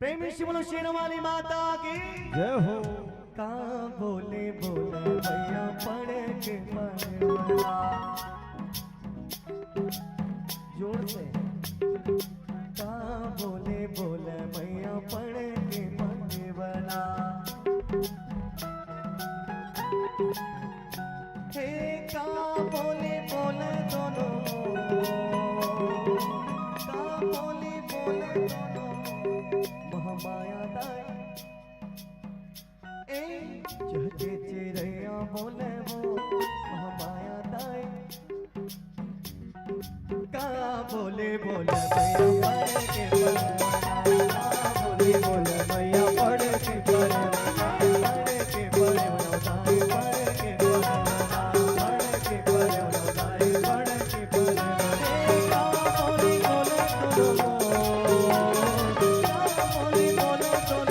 प्रेमी से बोलो शेर वाली माता की जय हो। का बोले बोले भैया पड़े के मरवाला जोर से का बोले बोले भैया पड़े के मरवाला हे का बोले बोले दोनों का बोले बोले दोनों महामाया दाई ए चहके चिड़ैया बोले वो महामाया दाई का बोले बोले भैया पढ़ के पढ़वाना बोले बोले भैया पढ़ के पढ़वाना पढ़ के पढ़वाना दाई पढ़ के पढ़वाना पढ़ के पढ़वाना दाई पढ़ के पढ़वाना का बोले बोले दोनों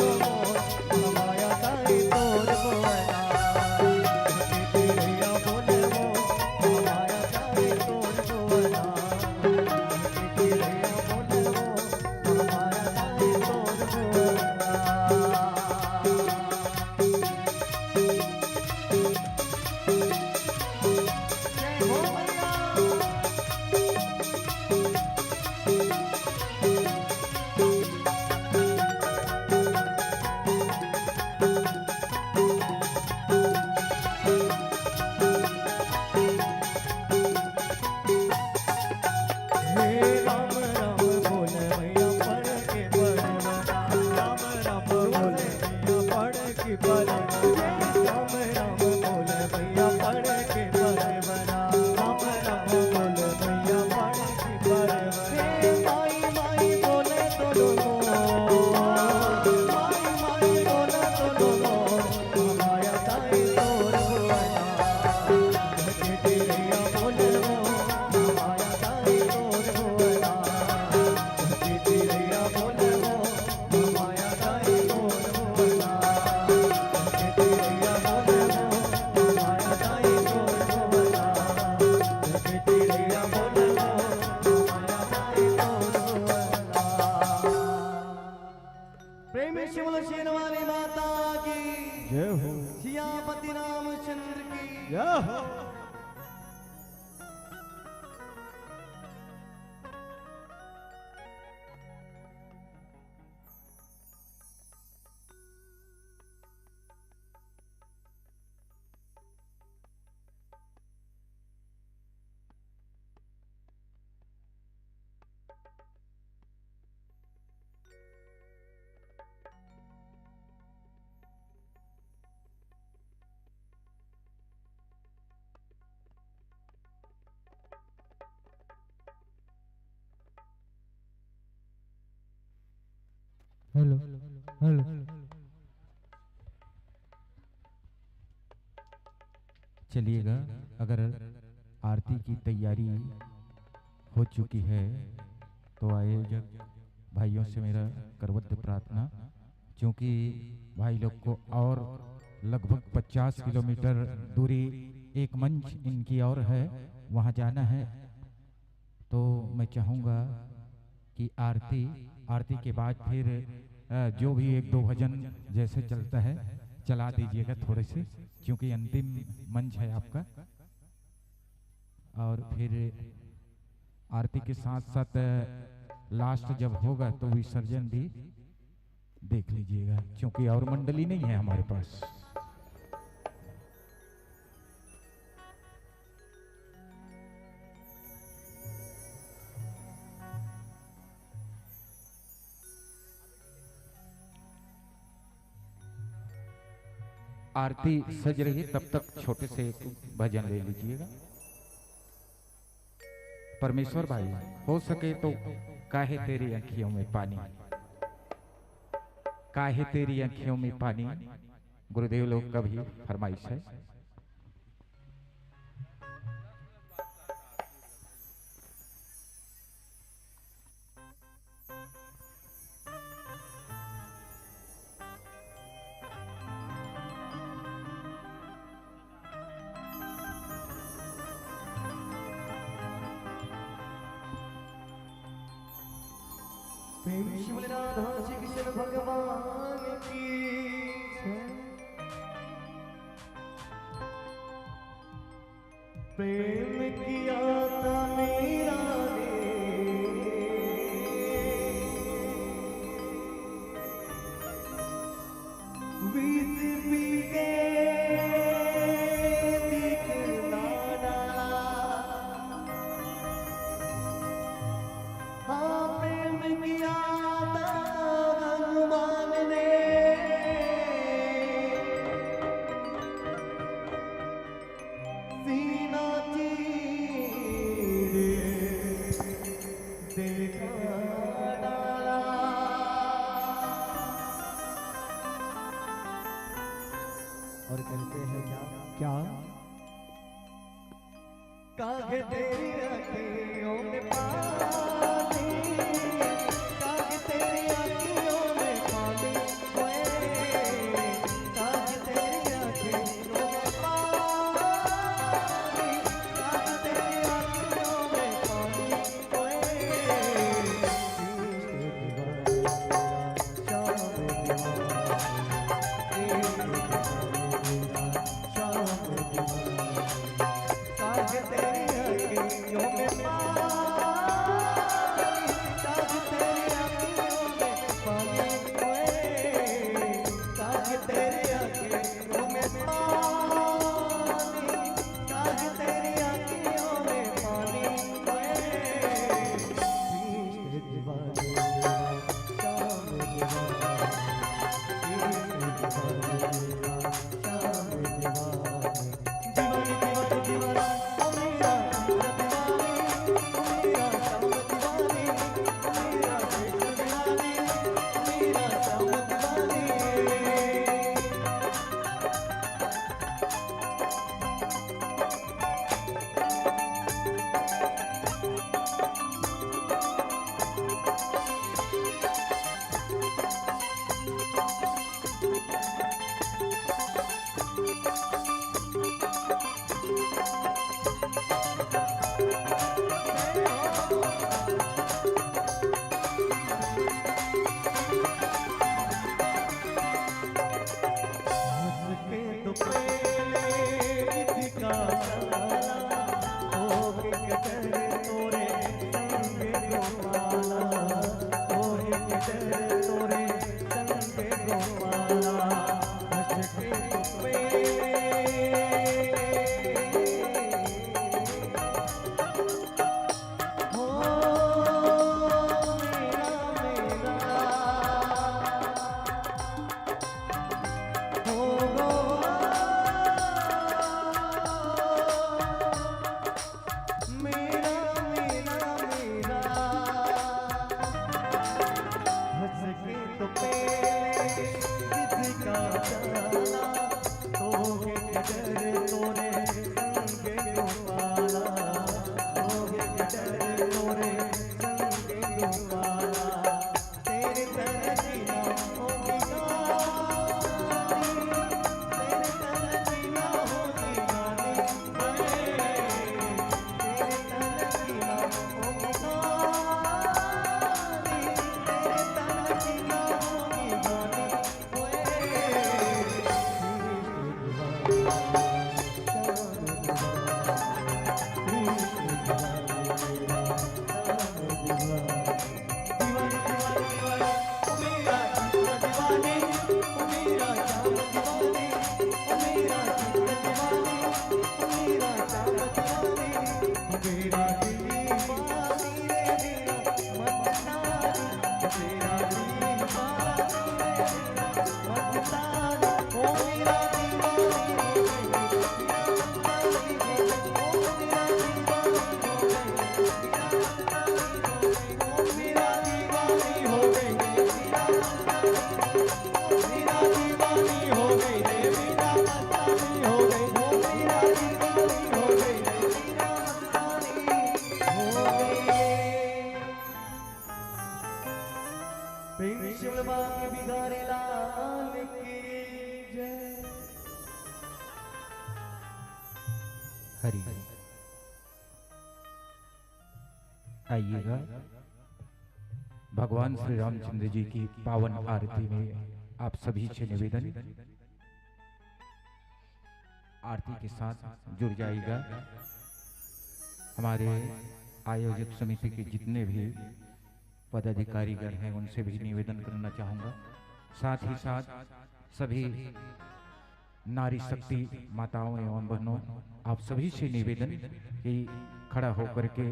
हेलो हेलो चलिएगा। अगर आरती की तैयारी हो चुकी है तो आयोजक भाइयों से मेरा करबद्ध प्रार्थना, क्योंकि भाई लोग को और लगभग 50 किलोमीटर दूरी एक मंच इनकी और है, वहाँ जाना है। तो मैं चाहूँगा कि आरती के बाद फिर जो भी एक दो भजन जैसे चलता है चला दीजिएगा थोड़े से, क्योंकि अंतिम मंच है आपका। और फिर आरती के साथ साथ लास्ट जब होगा तो विसर्जन भी देख लीजिएगा, क्योंकि और मंडली नहीं है हमारे पास। आरती सज रही तब तक छोटे से भजन ले लीजिएगा। परमेश्वर भाई, हो सके तो काहे तेरी आंखियों में पानी, काहे तेरी आंखियों में पानी, गुरुदेव लोग का भी फरमाइश है। प्रेम शिव राधा श्री कृष्ण भगवान प्रेम किया था मेरा बीस पी दिखलाना। हाँ प्रेम किया था भगवान ने सीना चीर देखा डाला। और कहते हैं क्या काहे तेरी आँखों में पानी, काहे तेरी आँखों में पानी, ओए काहे तेरी आँखों में पानी, काहे तेरी आँखों में पानी, ओए हरि। आइएगा भगवान श्री रामचंद्र जी की पावन आरती में आप सभी से निवेदन, आरती के साथ जुड़ जाएगा। हमारे आयोजक समिति के जितने भी पदाधिकारीगण हैं उनसे भी निवेदन करना चाहूँगा, साथ ही साथ सभी नारी शक्ति माताओं एवं बहनों, आप सभी से निवेदन कि खड़ा होकर के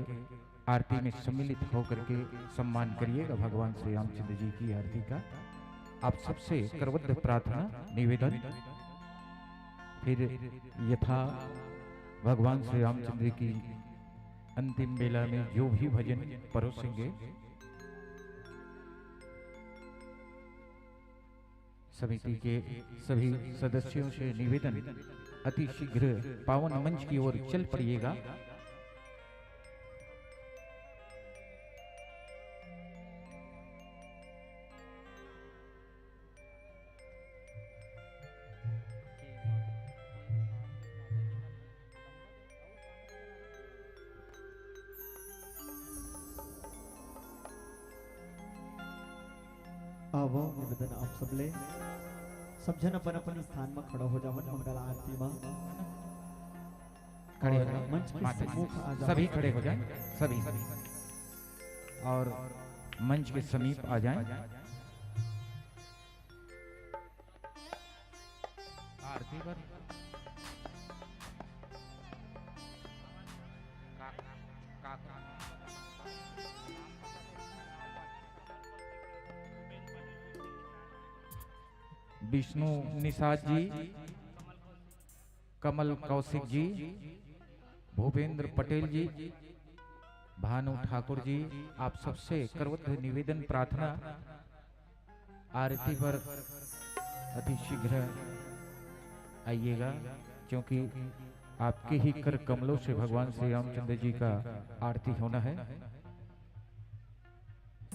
आरती में सम्मिलित होकर के सम्मान करिएगा भगवान श्री रामचंद्र जी की आरती का। आप सबसे करबद्ध प्रार्थना निवेदन। फिर यथा भगवान श्री रामचंद्र की अंतिम बेला में जो भी भजन परोसेंगे समिति के सभी सदस्यों से निवेदन अति शीघ्र पावन मंच की ओर चल पड़िएगा। आवो निवेदन आप सबले सब जन अपन अपन स्थान में खड़ा हो जावन मंगल आरती में खड़े हो और जाएं, मंच के माता जी, सम्मुख आ जाओ। सभी खड़े हो जाएं, सभी और मंच के समीप आ जाएं। आरती पर विष्णु निषाद जी, कमल कौशिक जी, भूपेंद्र पटेल जी, भानु ठाकुर जी, आप सबसे करबद्ध निवेदन प्रार्थना आरती पर अति शीघ्र आइएगा, क्योंकि आपके ही कर कमलों से भगवान श्री रामचंद्र जी का आरती होना है।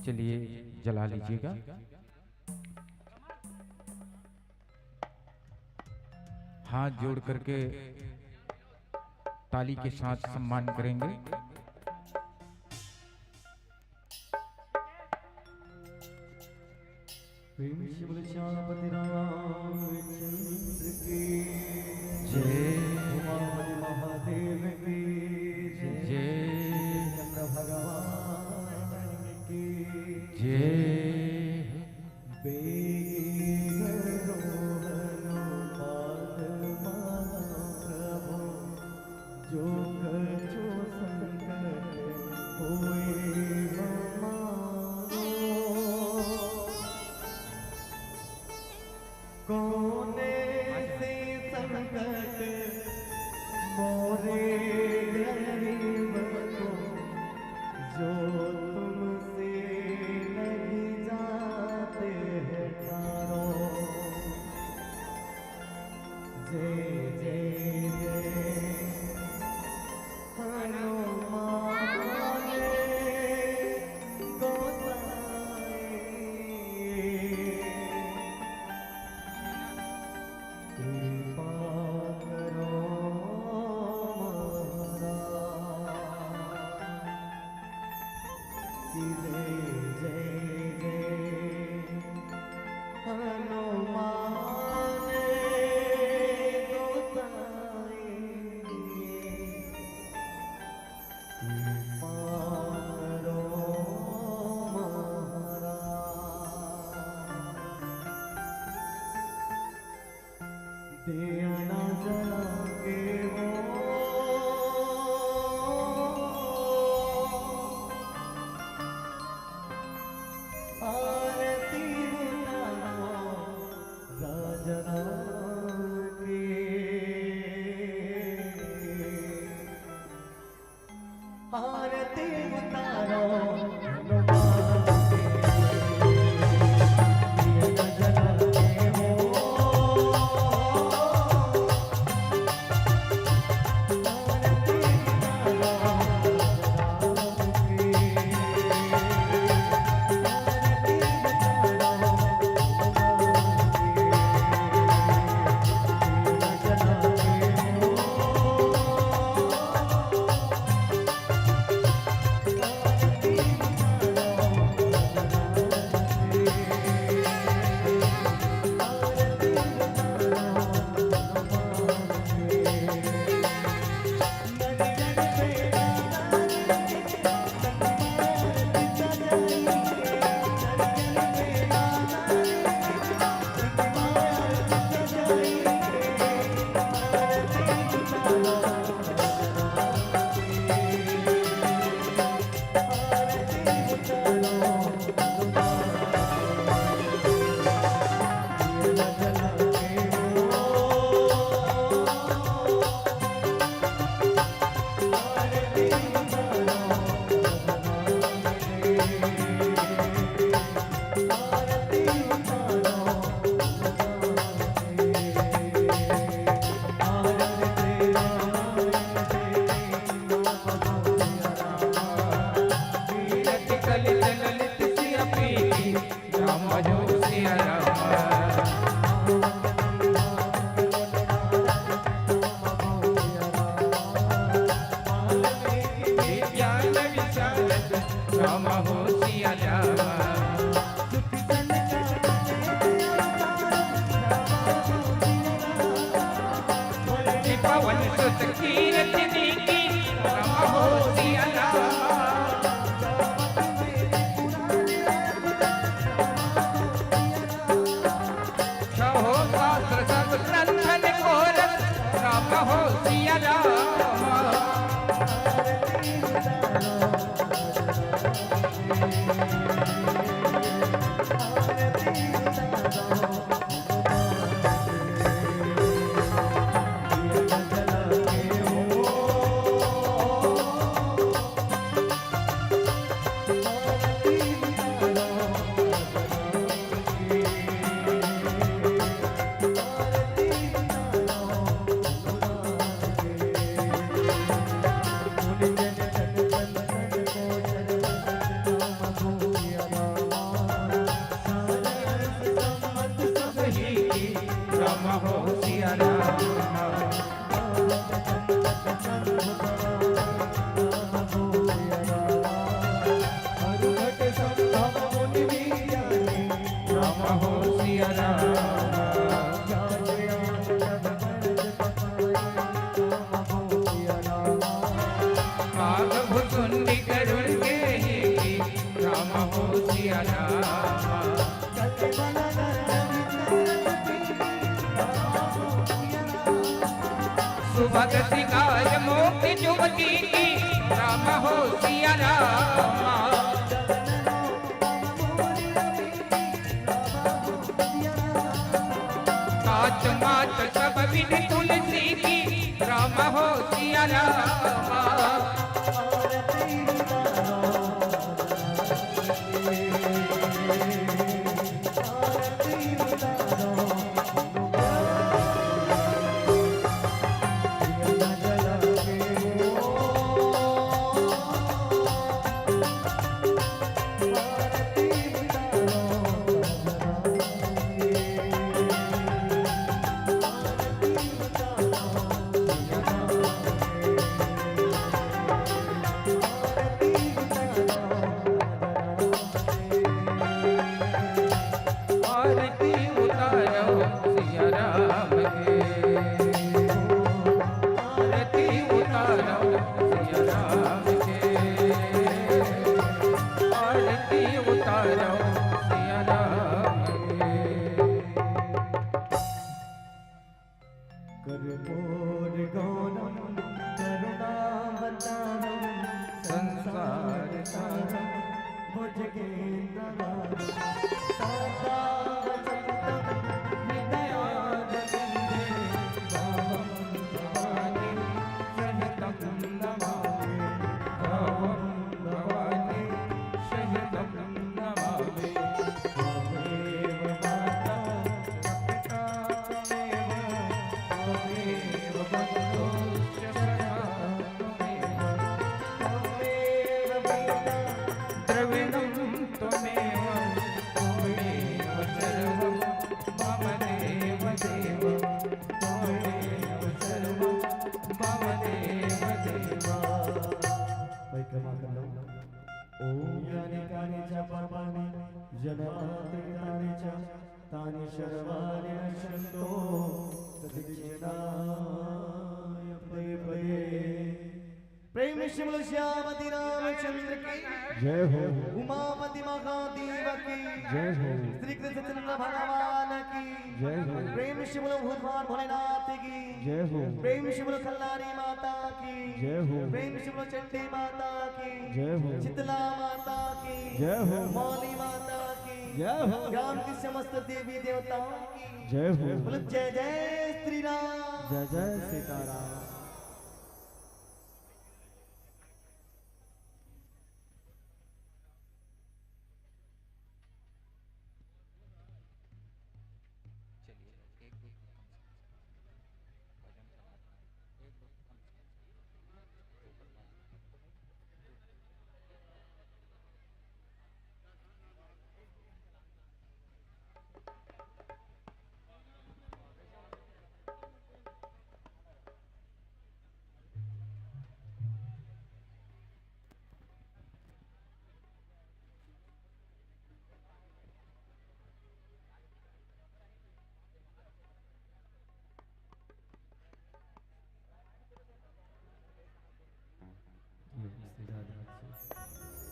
चलिए जला लीजिएगा। हाथ जोड़ करके ताली के साथ सम्मान करेंगे। प्रेम शिव श्यामपति रामचंद्र की जय, उमापति महादेव की जय, चंद्र भगवान की जय। जो कछु संकट होए हमारो, कोने से संकट मोरे गरीब को, जो तुमसे नहीं जाते हैं तारो। जय जय जय राम हो सिया राम काग भुसुंडी करुण के ही राम हो सिया राम सुभगति काय मोक्ष जुगति की राम हो सिया राम काच मात सब विधि तुलसी की राम हो सिया राम कर्पूर गौरम करुणावतारम संसार सारम भुजगेन्द्रहारम सदा वसंतम हृदयारविंदे भावं भवानी सहितं नमामि भावं भवानी सहितं नमामि त्वमेव माता त्वमेव बन्धुश्च सखा त्वमेव पिता द्रविणं त्वमेव त्वमेव सर्वं मम देव देव त्वमेव सर्वं मम देव देव परिक्रमा कर लो ओम यानि कानि च पापानि जन्माति तानि च तानि सर्वाणि नश्यन्तो तदिच्छिन्नाय पये पये प्रेम शिव श्यामति रामचंद्र की जय हो उमापति महादेव की जय हो श्री कृष्ण भगवान की जय हो प्रेम शिव भगवान भोलेनाथ की जय हो प्रेम शिव कल्याणी माता की जय हो प्रेम शिव चंडी माता की जय हो शीतला माता की जय हो मौली माता की जय हो ग्राम की समस्त देवी देवताओं की जय हो बोलो जय जय श्री राम जय जय सीताराम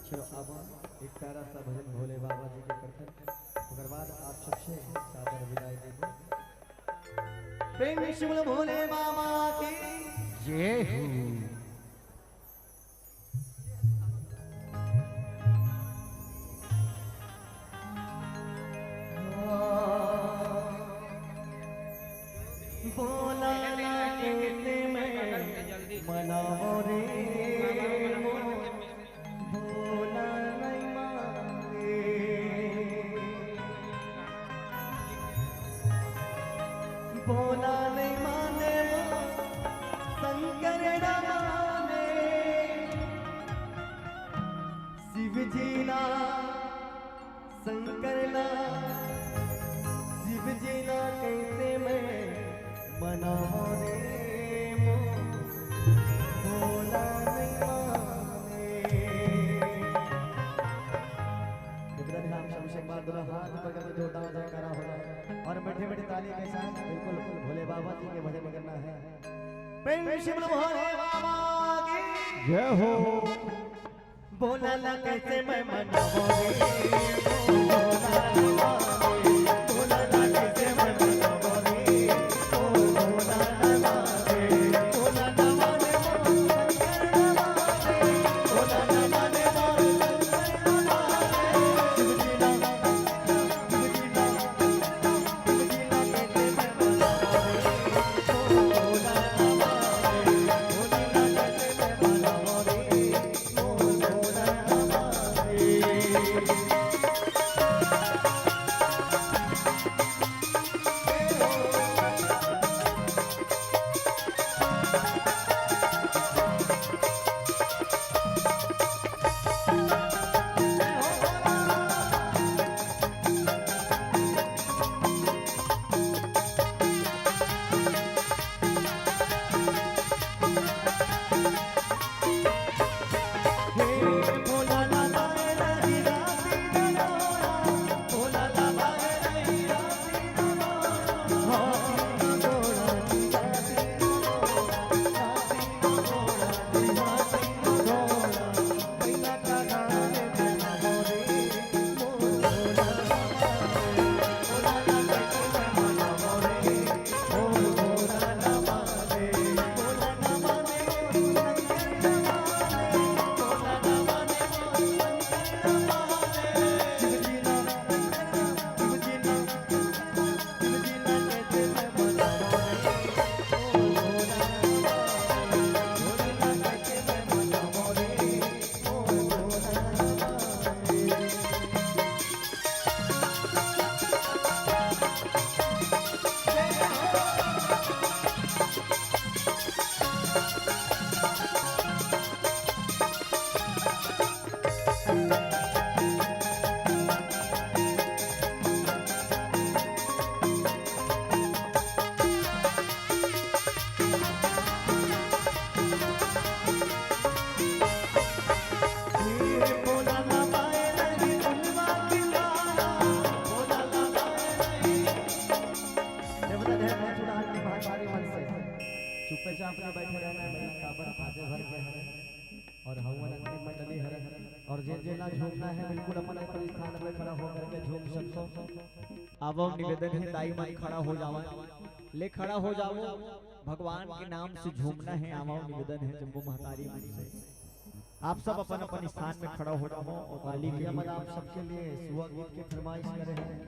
चलो अब एक प्यारा सा भजन भोले बाबा जी के करते हैं उसके बाद आप सबसे सादर विदाई देंगे प्रेम शिव भोले बाबा की जय हो बोला कैसे मैं मनाओ रे बोला नहीं माने बोला नहीं माने शंकर ना माने शिव जी ना शंकर ना शिव जी ना कैसे मैं मनाओ रे बोला नहीं माने एक बार हाथ पकड़ के जोड़ा मीठे मीठे ताली के साथ बिल्कुल भोले बाबा जी के भजन करना है। प्रेम शिव भोले बाबा की जय हो। बोला ला कैसे मैं मनाऊं रे, बोला ला कैसे मैं मनाऊं रे, बोला ला रे, बोला ला रे, बोला ला रे, चुपचाप में बैठे रहना है। मेरा काबर फाजे भर के है और हवन अंतिम मंडली है और जे जेला झूमना है बिल्कुल अपने अपने स्थान पे खड़ा होकर के झूम सकते हो। आवो निवेदन है दाई माई खड़ा हो जाओ, ले खड़ा हो जाओ, भगवान के नाम से झूमना है। आवो निवेदन है जम्बू महतारी मन से आप सब अपन अपन स्थान में खड़ा हो जाओ और ताली के हम आप सबके लिए सुहा गीत की फरमाइश कर रहे हैं,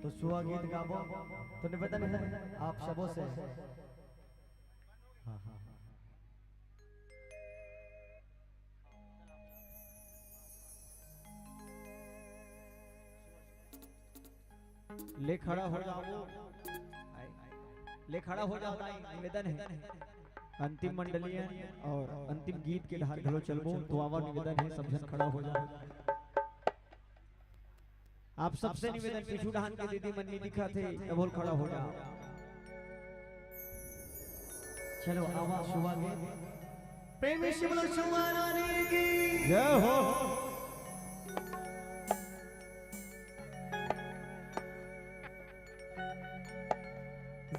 तो सुहा गीत गाओ। तो निवेदन है आप सबों से हाँ हाँ ले खड़ा हो जाओ, ले खड़ा हो जाओ। निवेदन है अंतिम मंडली है और अंतिम गीत के ढाल घलो चलबो, तो आवा निवेदन है सब जन खड़ा हो जाओ। आप सबसे निवेदन पीछू ढान के दीदी मन्नी दिखा थे बोल खड़ा हो जाओ। चलो आवाज सुहा गीत प्रेम शिव सुहा रानी की जय हो।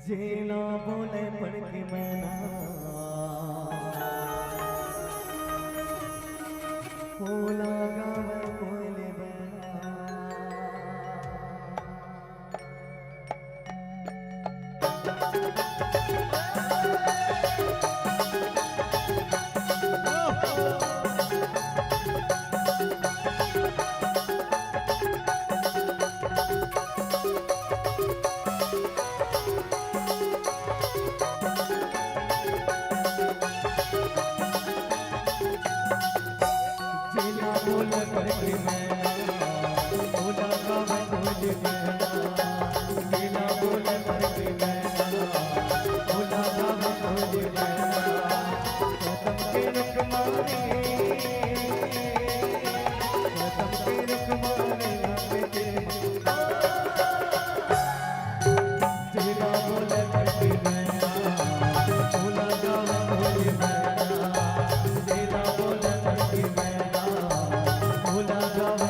जेना बोले पढ़ के मैना बोला गावे कोयले बना Hola,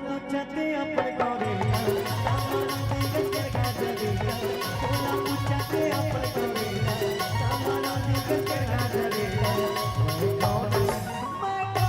पूछते अपन गौरिया सामना दिगत कर गाजरिया बोला पूछते अपन गौरिया सामना दिगत कर गाजरिया मैं कौन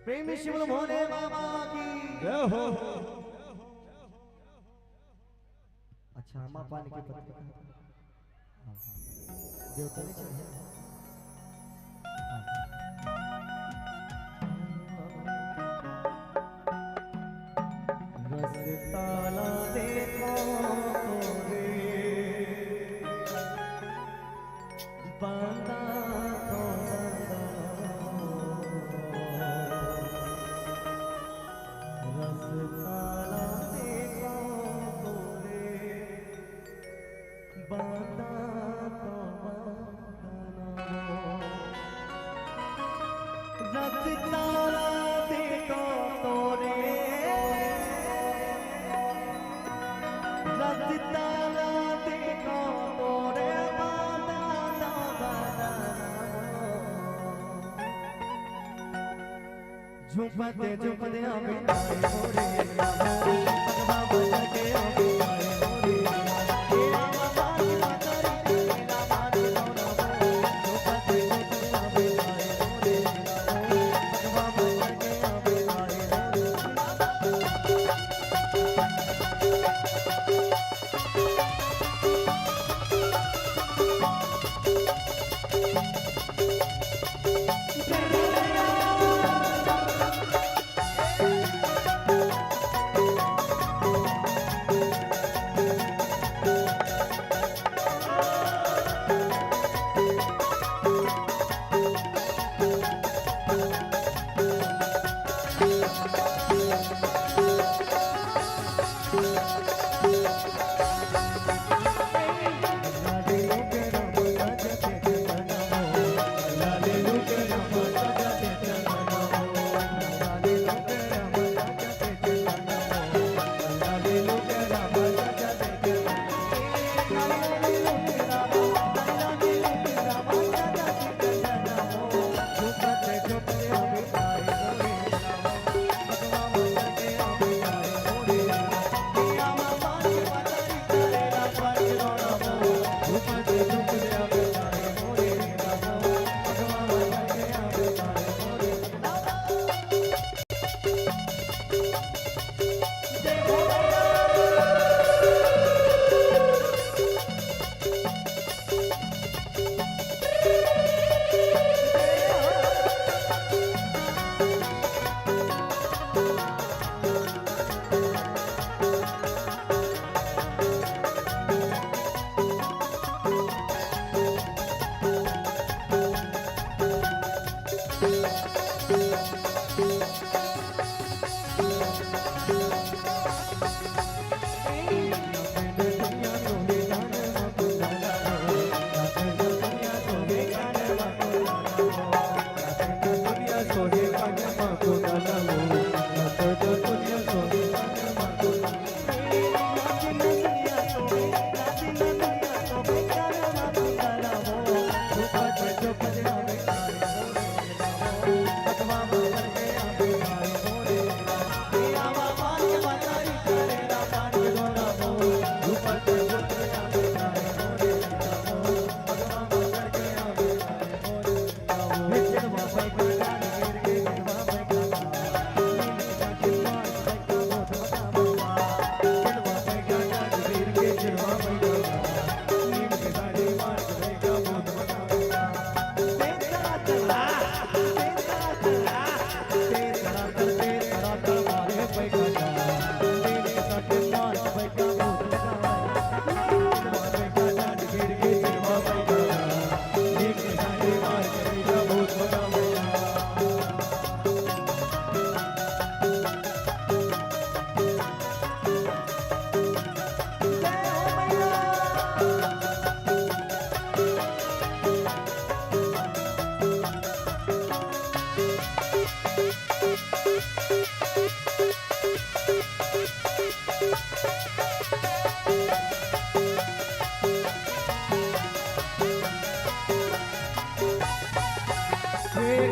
प्रेमी शिवल भोले बाबा की जय हो। अच्छा अम्मा पानी के पत्ते देवता ने चढ़े रसताला देखो रे बांधा रसताला देखो रे बांधा रसताला देखो तोरे रसताला देखो तोरे झुमते झुमते हमें मोरे भगवा बजा के हमें मोरे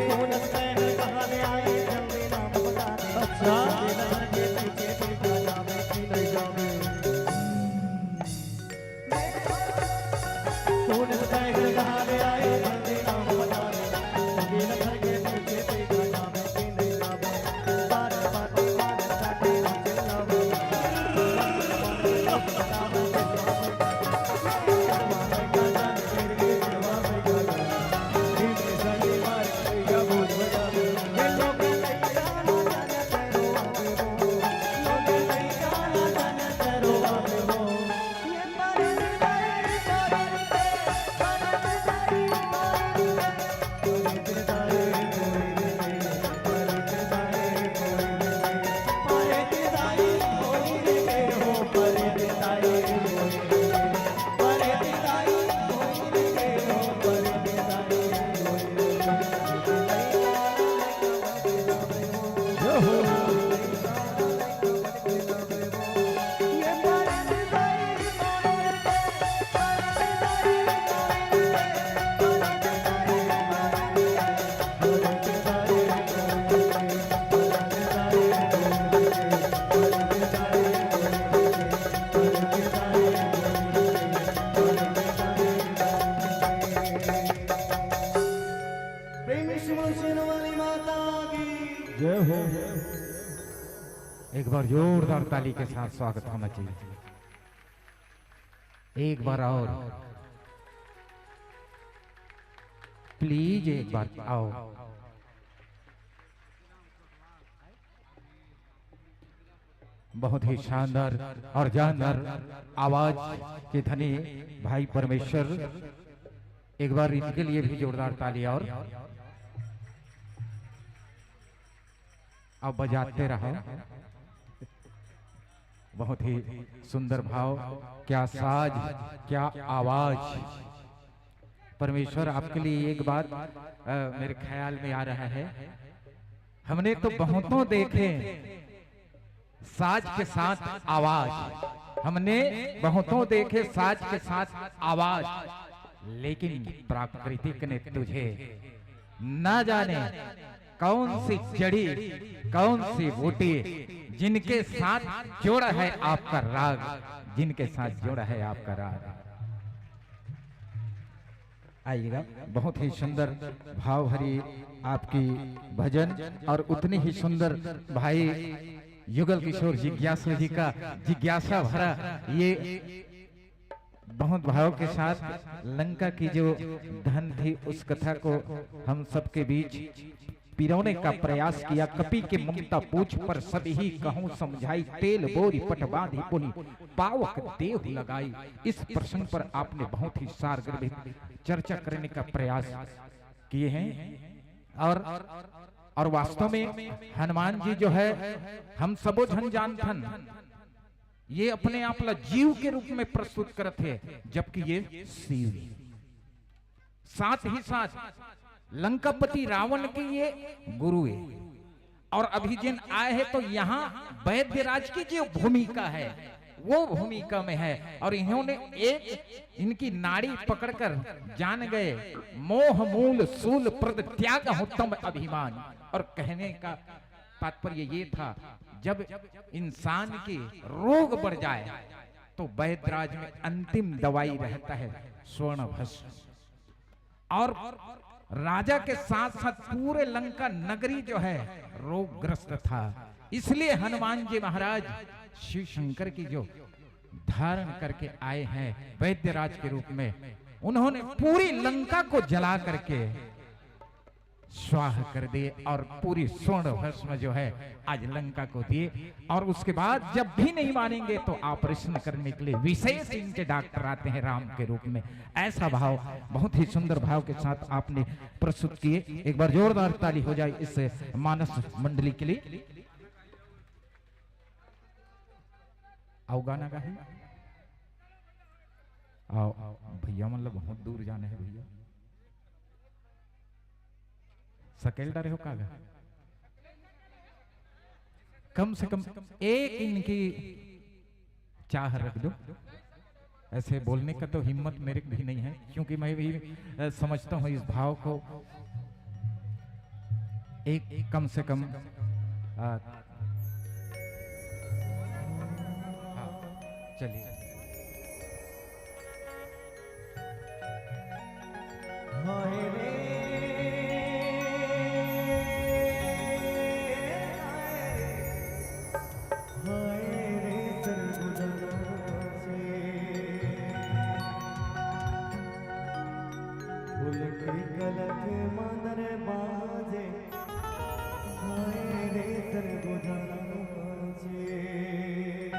कौन शहर कहाँ ले आए जल्दी नाम बता दे। अच्छा लहर के पीछे पीछे जावे कि नहीं जावे। कौन शहर कहाँ ले आए जल्दी नाम बता दे। लहर के पीछे पीछे जावे कि नहीं जावे। बात बात बात साथे चिल्लावे। एक बार जोरदार ताली के साथ स्वागत होना चाहिए। एक बार और प्लीज एक बार आओ। बहुत ही शानदार और जानदार आवाज के धनी भाई परमेश्वर, एक बार इनके लिए भी जोरदार ताली। और अब बजाते रहो। बहुत ही सुंदर भाव, क्या साज, क्या आवाज। परमेश्वर आपके लिए एक बात मेरे ख्याल में आ रहा है। हमने तो बहुतों देखे साज के साथ आवाज, हमने बहुतों देखे साज के साथ आवाज, लेकिन प्राकृतिक ने तुझे ना जाने कौन सी जड़ी, कौन सी बूटी जिनके साथ जोड़ा है आपका राग, जिनके साथ जोड़ा है आपका राग। आइएगा। बहुत ही सुंदर भाव भरी आपकी भजन और उतनी ही सुंदर भाई युगल किशोर जिज्ञासा जी का जिज्ञासा भरा ये बहुत भाव के साथ लंका की जो धन थी उस कथा को हम सबके बीच पिरोने का प्रयास किया। कपि के ममता पूछ पर सभी कहूं समझाई, तेल बोरी पट बांधी पुनि पावक देव लगाई। इस प्रसंग पर आपने बहुत ही सारगर्भित चर्चा करने का प्रयास किए हैं। और वास्तव में हनुमान जी जो है हम सबो झन जानथन, ये अपने आप ला जीव के रूप में प्रस्तुत करते हैं, जबकि ये शिव। साथ ही साथ लंकापति रावण के ये गुरु है। और अभी जिन आए हैं तो यहाँ वैद्यराज की जो भूमिका है वो भूमिका में है। और इन्होंने एक इनकी नाड़ी पकड़कर जान गए, मोह मूल सूल प्रद त्याग उत्तम अभिमान। और कहने का तात्पर्य ये था, जब इंसान के रोग बढ़ जाए तो वैद्यराज में अंतिम दवाई रहता है स्वर्ण भस्म। और राजा के साथ साथ पूरे लंका नगरी जो है रोगग्रस्त था। इसलिए हनुमान जी महाराज शिव शंकर की जो धारण करके आए हैं वैद्यराज के रूप में, उन्होंने पूरी लंका को जला करके स्वाह कर दिए और पूरी स्वर्ण भस्म जो है आज लंका को दिए। और उसके बाद जब भी नहीं मानेंगे तो ऑपरेशन करने के लिए विशेष इनके डॉक्टर आते हैं राम के रूप में। ऐसा भाव बहुत ही सुंदर भाव के साथ आपने प्रस्तुत किए। एक बार जोरदार ताली हो जाए इस मानस मंडली के लिए। आओ गाना का है, आओ भैया, मतलब बहुत दूर जाने है भैया। सकेल डरे हो कागा, कम से कम एक इनकी चाह रख दो। ऐसे बोलने का तो हिम्मत मेरे भी नहीं है, क्योंकि मैं भी समझता हूं इस भाव को एक कम से कम हाँ, चलिए हाय रे गलत मंदर बाजे हाय रे सरगुजारा जे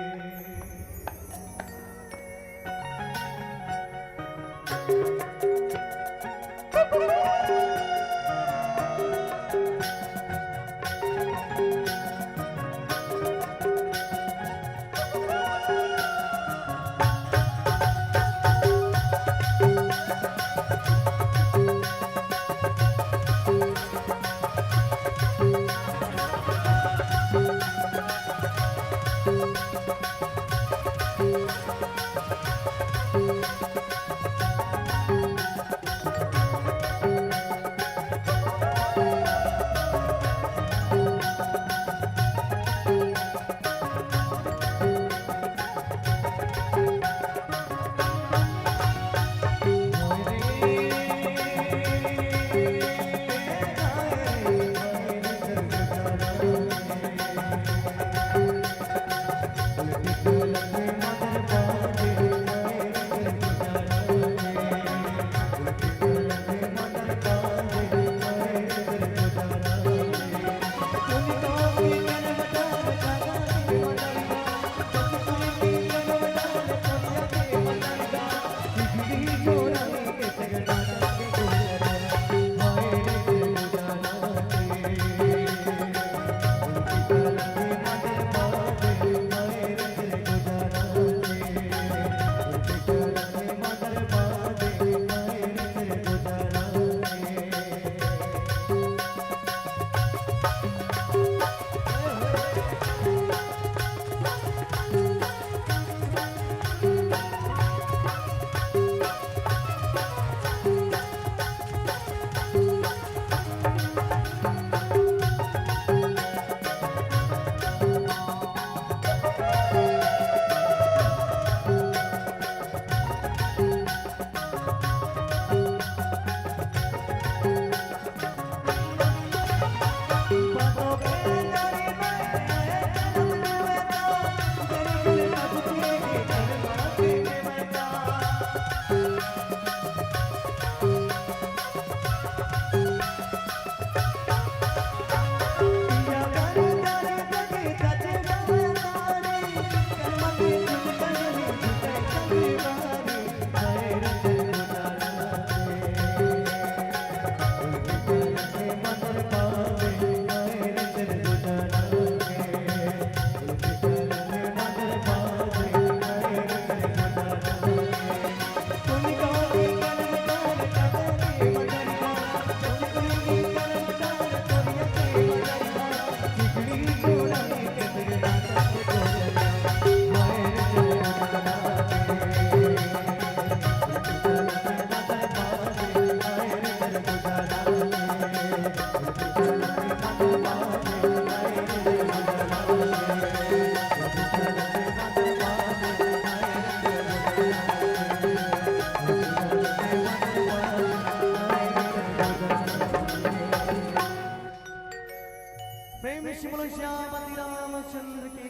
प्रेम श्री श्याम रामचंद्र की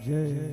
जय।